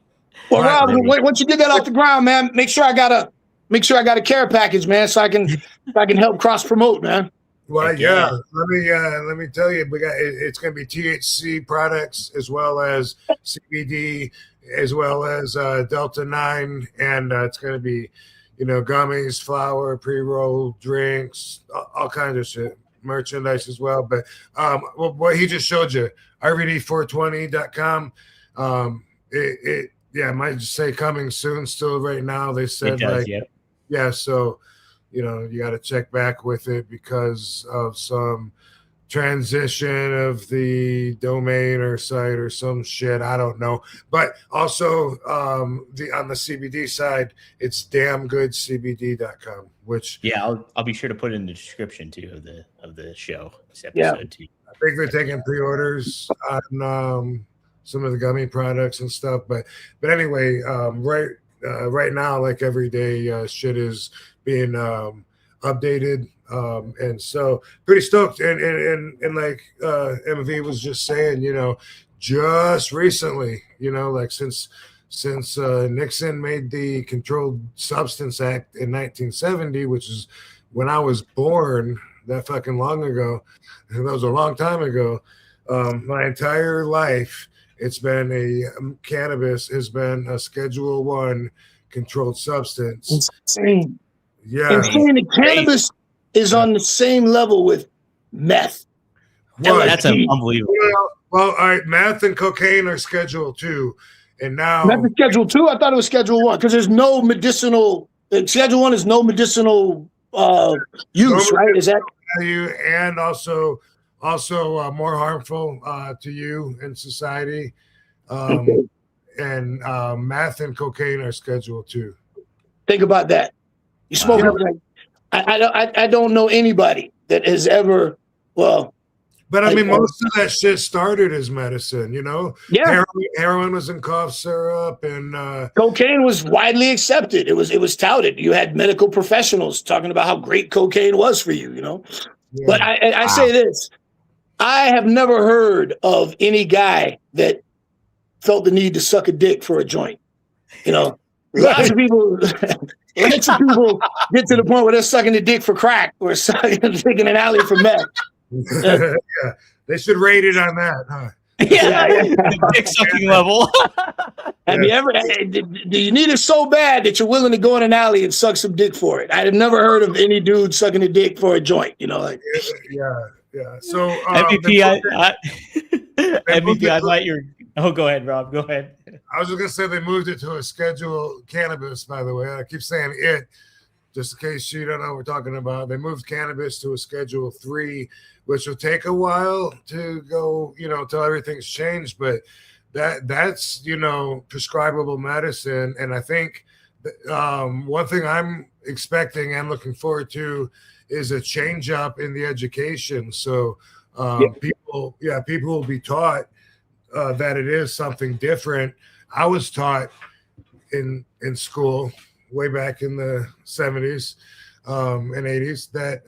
well, Rob, once you get that off the ground, man, make sure I got a care package, man, so I can help cross promote, man. Well, yeah. Let me tell you, it's going to be THC products as well as CBD, as well as Delta 9, and it's going to be, gummies, flour, pre-roll, drinks, all kinds of shit, merchandise as well. But what he just showed you, RVD420.com. It might just say coming soon. Still, right now they said so. You got to check back with it because of some transition of the domain or site or some shit. I don't know. But also on the CBD side, it's damngoodscbd.com, which I'll be sure to put it in the description too of the show. This episode too. I think they're taking pre-orders on some of the gummy products and stuff. But anyway, right now, like every day, shit is being updated, and so pretty stoked. And like MV was just saying, just recently, like since Nixon made the Controlled Substance Act in 1970, which is when I was born, that fucking long ago. That was a long time ago. My entire life, it's been cannabis has been a Schedule 1 controlled substance. Insane. Yeah. Insane. The cannabis is on the same level with meth. Well, that's unbelievable. Well, all right, meth and cocaine are Schedule 2, and now meth is Schedule 2. I thought it was Schedule 1 because there's no medicinal. Schedule 1 is no medicinal use, right? Is that value and also more harmful to you and society? And meth and cocaine are Schedule 2. Think about that. You smoke everything. I don't know anybody that has ever But I mean, most of that shit started as medicine, Yeah. Heroin was in cough syrup, and cocaine was widely accepted. It was touted. You had medical professionals talking about how great cocaine was for you, Yeah. But I say this: I have never heard of any guy that felt the need to suck a dick for a joint. Lots of people. Lots of people get to the point where they're sucking a dick for crack or taking an alley for meth. Yeah, they should rate it on that, huh? The dick sucking level. Have you ever? Do you need it so bad that you're willing to go in an alley and suck some dick for it? I have never heard of any dude sucking a dick for a joint. Yeah. So MVP, MVP, I thought you were. Oh, go ahead, Rob. Go ahead. I was just gonna say they moved it to a Schedule cannabis. By the way, I keep saying it, just in case you don't know what we're talking about. They moved cannabis to a Schedule 3, which will take a while to go, till everything's changed. But that's prescribable medicine, and I think one thing I'm expecting and looking forward to is a change up in the education. So people will be taught that it is something different. I was taught in school way back in the 70s and 80s that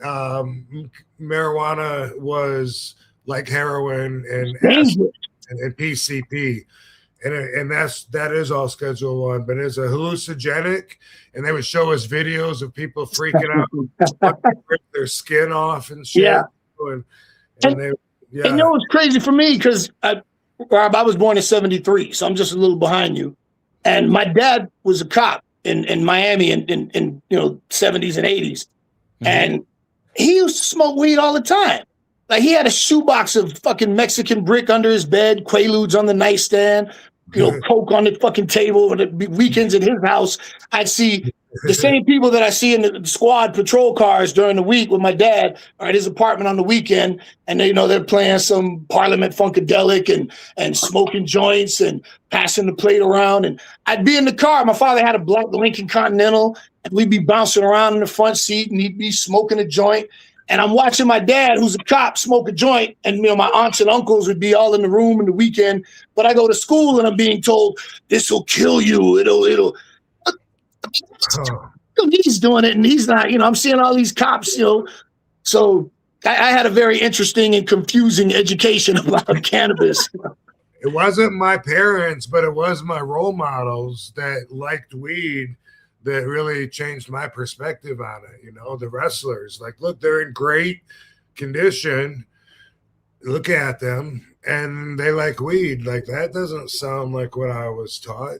marijuana was like heroin and PCP, and that is all Schedule 1, but it's a hallucinogenic, and they would show us videos of people freaking out, rip their skin off and shit. And it's crazy for me because Rob, I was born in 73, so I'm just a little behind you. And my dad was a cop in Miami in 70s and 80s. Mm-hmm. And he used to smoke weed all the time. Like he had a shoebox of fucking Mexican brick under his bed, Quaaludes on the nightstand, coke on the fucking table, and the weekends at his house, I'd see the same people that I see in the squad patrol cars during the week with my dad are at his apartment on the weekend, and they're playing some Parliament Funkadelic and smoking joints and passing the plate around. And I'd be in the car. My father had a black Lincoln Continental, and we'd be bouncing around in the front seat, and he'd be smoking a joint. And I'm watching my dad, who's a cop, smoke a joint, and my aunts and uncles would be all in the room in the weekend. But I go to school and I'm being told, "This will kill you. It'll." He's doing it, and he's not. I'm seeing all these cops. So I had a very interesting and confusing education about cannabis. It wasn't my parents, but it was my role models that liked weed that really changed my perspective on it. The wrestlers, like, look, they're in great condition. Look at them, and they like weed. Like, that doesn't sound like what I was taught,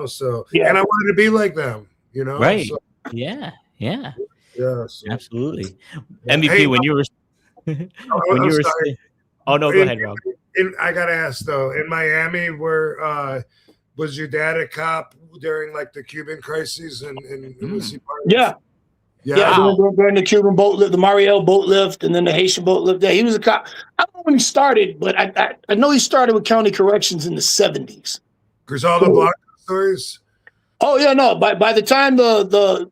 So, yeah. And I wanted to be like them, Right. So, yeah. So. Absolutely. MVP, when you were oh no, go ahead, Rob. I gotta ask though, in Miami, where was your dad a cop during like the Cuban crisis? And was he part of during the Cuban boat lift, the Mariel boat lift, and then the Haitian boat lift. Yeah, he was a cop. I don't know when he started, but I know he started with county corrections in the 70s. Griselda Blanco stories. Oh yeah, no. By the time the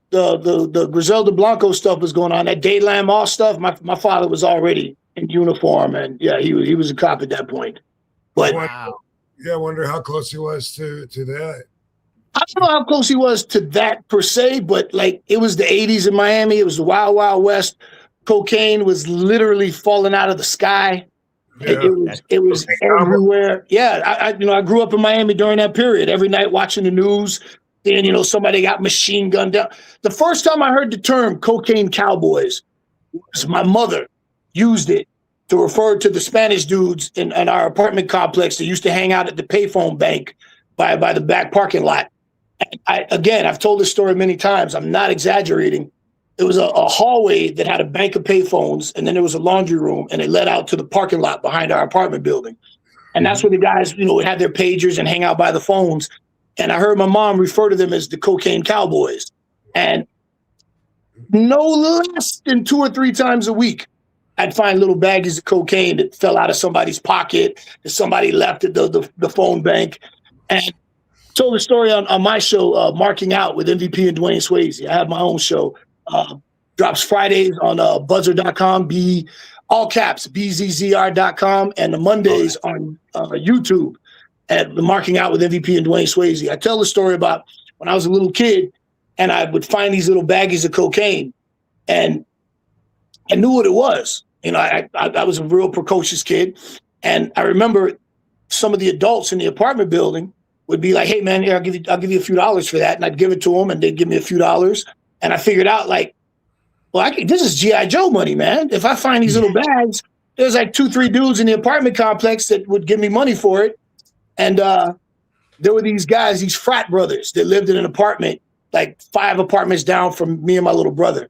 Griselda Blanco stuff was going on, that Dayland Mall stuff, my father was already in uniform, and yeah, he was a cop at that point. But I wonder how close he was to that. I don't know how close he was to that per se, but like, it was the 80s in Miami. It was the Wild Wild West. Cocaine was literally falling out of the sky. Yeah. It was everywhere. Yeah, I grew up in Miami during that period. Every night watching the news, and somebody got machine gunned down. The first time I heard the term cocaine cowboys was my mother used it to refer to the Spanish dudes in our apartment complex that used to hang out at the payphone bank by the back parking lot. I've told this story many times. I'm not exaggerating. It was a hallway that had a bank of payphones, and then there was a laundry room, and it led out to the parking lot behind our apartment building. And that's where the guys, would have their pagers and hang out by the phones. And I heard my mom refer to them as the cocaine cowboys. And no less than 2 or 3 times a week, I'd find little baggies of cocaine that fell out of somebody's pocket, that somebody left at the phone bank. And told the story on my show, Marking Out with MVP and Dwayne Swayze. I have my own show. Drops Fridays on buzzer.com, all caps, BZZR.com, and the Mondays on YouTube at the Marking Out with MVP and Dwayne Swayze. I tell the story about when I was a little kid and I would find these little baggies of cocaine, and I knew what it was. I was a real precocious kid, and I remember some of the adults in the apartment building would be like, "Hey man, I'll give you a few dollars for that," and I'd give it to them, and they'd give me a few dollars, and I figured out like, well, this is G.I. Joe money, man. If I find these little bags, there's like 2-3 dudes in the apartment complex that would give me money for it, and there were these guys, these frat brothers that lived in an apartment like 5 apartments down from me and my little brother,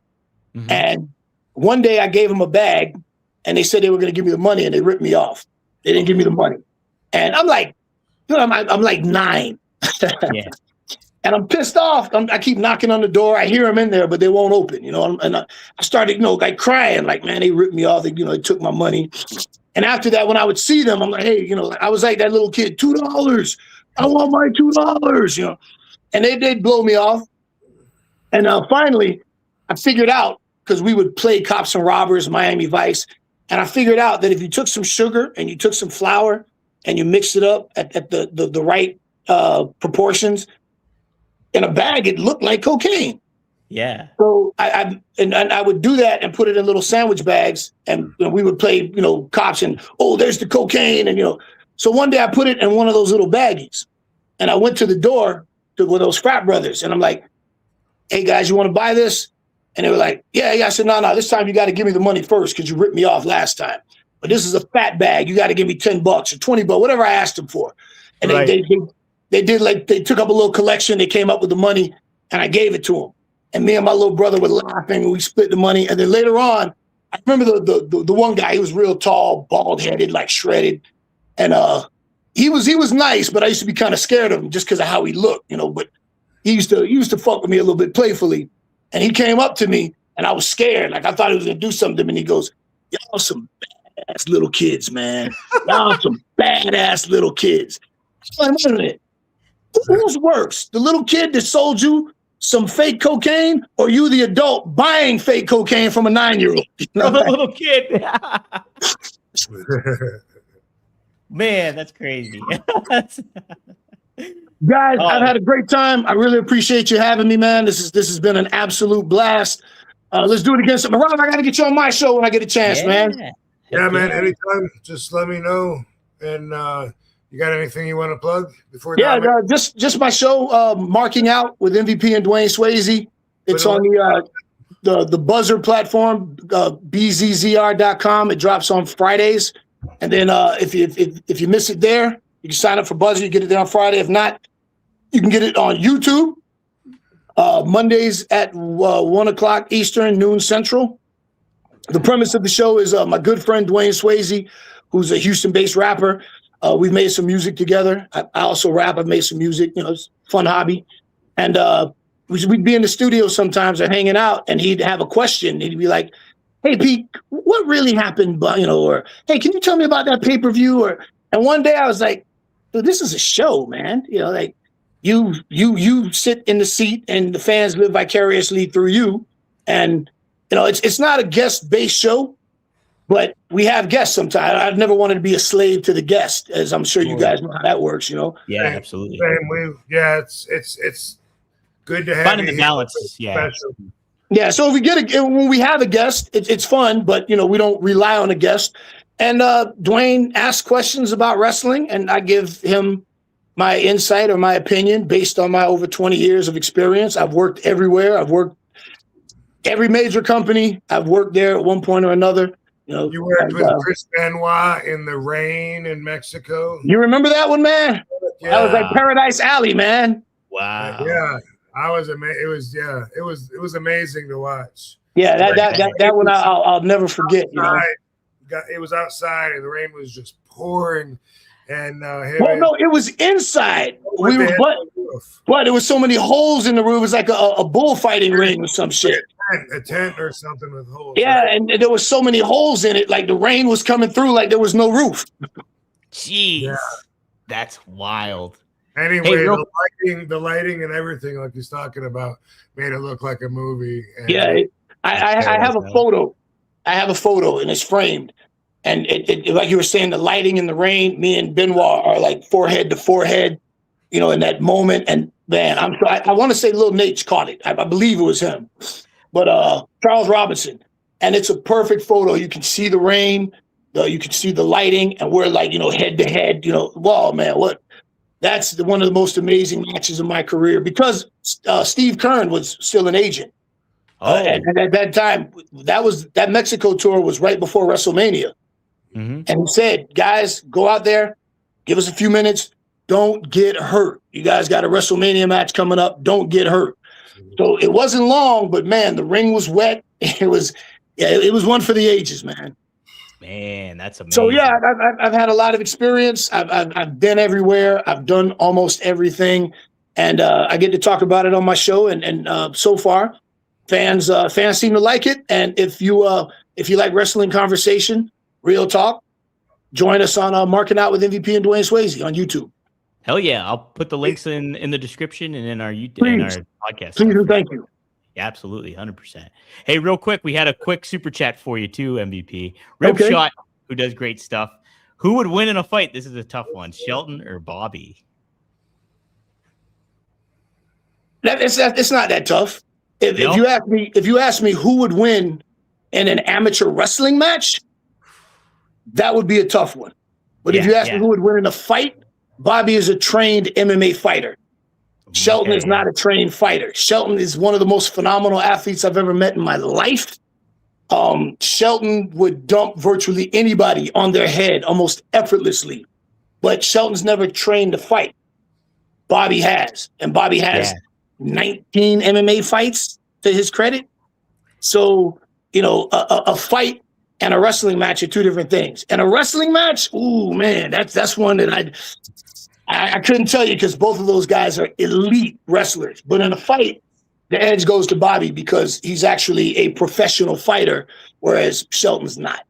and one day I gave them a bag, and they said they were going to give me the money, and they ripped me off. They didn't give me the money, and I'm like. I'm like 9. Yeah. And I'm pissed off. I keep knocking on the door. I hear them in there, but they won't open, and I started, like crying, like, man, they ripped me off. They took my money. And after that, when I would see them, I'm like, hey, I was like that little kid, $2. I want my $2, and they'd blow me off. And finally, I figured out, because we would play Cops and Robbers, Miami Vice. And I figured out that if you took some sugar and you took some flour and you mixed it up at the right proportions, in a bag, it looked like cocaine. Yeah. So I would do that and put it in little sandwich bags, and we would play, cops, and there's the cocaine, and So one day I put it in one of those little baggies, and I went to the door to one of those frat brothers, and I'm like, "Hey guys, you want to buy this?" And they were like, "Yeah." I said, "No, this time you got to give me the money first because you ripped me off last time. But this is a fat bag. You got to give me $10 or $20, whatever I asked them for." And right. they did, like, they took up a little collection. They came up with the money, and I gave it to them. And me and my little brother were laughing, and we split the money. And then later on, I remember the one guy. He was real tall, bald headed, like shredded, and he was nice, but I used to be kind of scared of him just because of how he looked, you know. But he used to fuck with me a little bit playfully, and he came up to me, and I was scared, like I thought he was gonna do something to me. And he goes, "Y'all some badass little kids, man. Y'all some badass little kids." I'm like, wait a minute. Who's worse, the little kid that sold you some fake cocaine, or you, the adult, buying fake cocaine from a 9-year-old? You know, From a little kid. Man, that's crazy. Guys, I've had a great time. I really appreciate you having me, man. This has been an absolute blast. Let's do it again. So, Rob, I got to get you on my show when I get a chance, man. Yeah, man. Anytime, just let me know. And you got anything you want to plug before? Yeah, just my show, Marking Out with MVP and Dwayne Swayze. It's on the Buzzer platform, bzzr.com. It drops on Fridays. And then if you miss it there, you can sign up for Buzzer. You get it there on Friday. If not, you can get it on YouTube. Mondays at 1 o'clock Eastern, noon Central. The premise of the show is my good friend Dwayne Swayze, who's a Houston-based rapper. We've made some music together. I also rap. I've made some music. You know, it's a fun hobby. And we'd be in the studio sometimes or hanging out, and he'd have a question. He'd be like, "Hey, Pete, what really happened?" You know, or, "Hey, can you tell me about that pay-per-view?" And one day I was like, "Dude, this is a show, man. You know, like you sit in the seat, and the fans live vicariously through you. And you know, it's not a guest-based show, but we have guests sometimes. I've never wanted to be a slave to the guest, as I'm sure you guys know how that works. You know? Yeah, absolutely. It's good to have finding the balance. Yeah. Yeah. So when we have a guest, it's fun, but you know, we don't rely on a guest. And Dwayne asks questions about wrestling, and I give him my insight or my opinion based on my over 20 years of experience. I've worked everywhere. I've worked every major company. I've worked there at one point or another. You know, you worked with Chris Benoit in the rain in Mexico. You remember that one, man? Yeah. That was like Paradise Alley, man. Wow. Yeah, I was amazed. It was amazing to watch. Yeah, that one I'll never forget. You know? It was outside, and the rain was just pouring. And no, it was inside. But it was so many holes in the roof. It was like a bullfighting ring or some shit. A tent or something with holes. Yeah, right? And there was so many holes in it, like the rain was coming through, like there was no roof. Jeez, that's wild. Anyway, the lighting and everything, like he's talking about, made it look like a movie. And I have a photo. I have a photo, and it's framed. And it like you were saying, the lighting in the rain, me and Benoit are like forehead to forehead, you know, in that moment. And man, I want to say Lil Nate caught it. I believe it was him. But Charles Robinson. And it's a perfect photo. You can see the rain, you can see the lighting, and we're like, you know, head to head, you know, wow, man, that's one of the most amazing matches of my career, because Steve Kern was still an agent. And at that time, that Mexico tour was right before WrestleMania. Mm-hmm. And he said, "Guys, go out there, give us a few minutes. Don't get hurt. You guys got a WrestleMania match coming up. Don't get hurt." So it wasn't long, but man, the ring was wet. It was one for the ages, man. Man, that's amazing. So yeah, I've had a lot of experience. I've been everywhere. I've done almost everything, and I get to talk about it on my show. And so far, fans seem to like it. And if you like wrestling conversation, real talk, join us on Marking Out with MVP and Dwayne Swayze on YouTube. Hell yeah. I'll put the links in the description and in our YouTube and our podcast. Please and thank you. Yeah, absolutely. 100%. Hey, real quick, we had a quick super chat for you too, MVP. Rip Shot, who does great stuff. Who would win in a fight? This is a tough one. Shelton or Bobby? It's not that tough. If you ask me who would win in an amateur wrestling match, that would be a tough one. But if you ask me who would win in a fight, Bobby is a trained MMA fighter. Shelton is not a trained fighter. Shelton is one of the most phenomenal athletes I've ever met in my life. Shelton would dump virtually anybody on their head almost effortlessly. But Shelton's never trained to fight. Bobby has. And Bobby has 19 MMA fights to his credit. So, you know, a fight and a wrestling match are two different things. And a wrestling match, ooh, man, that's one that I couldn't tell you because both of those guys are elite wrestlers. But in a fight, the edge goes to Bobby because he's actually a professional fighter, whereas Shelton's not.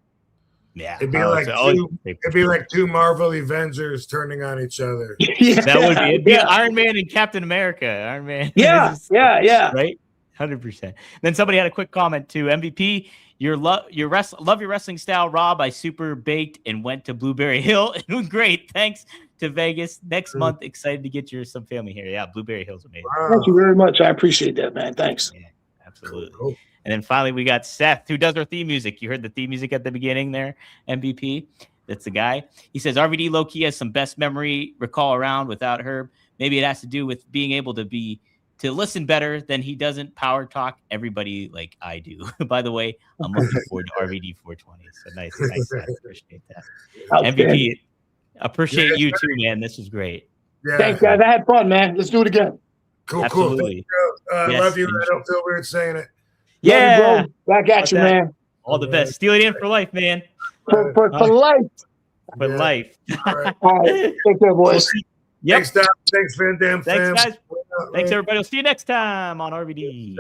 Yeah, it'd be like two Marvel Avengers turning on each other. Yeah, that would be. It'd be Iron Man and Captain America. Iron Man. Yeah. Right. 100%. Then somebody had a quick comment to MVP. Love your wrestling style, Rob. I super baked and went to Blueberry Hill. It was great. Thanks to Vegas. Next month, excited to get some family here. Yeah, Blueberry Hill's amazing. Wow. Thank you very much. I appreciate that, man. Thanks. Yeah, absolutely. Cool. And then finally, we got Seth, who does our theme music. You heard the theme music at the beginning there, MVP. That's the guy. He says, RVD low-key has some best memory recall around without Herb. Maybe it has to do with being able to listen better than he doesn't power talk everybody like I do. By the way, I'm looking forward to RVD 420. So nice. I appreciate that. Okay. MVP, appreciate you too, man. This was great. Yeah. Thanks, guys. I had fun, man. Let's do it again. Cool. Absolutely. Cool. Love you. I don't feel weird saying it. Yeah. You, back at you, man. All the best. Steely Dan for life, man. For life. For life. All right. Take care, boys. Yep. Thanks, Van Dam. Thanks, guys. Thanks, everybody. We'll see you next time on RVD.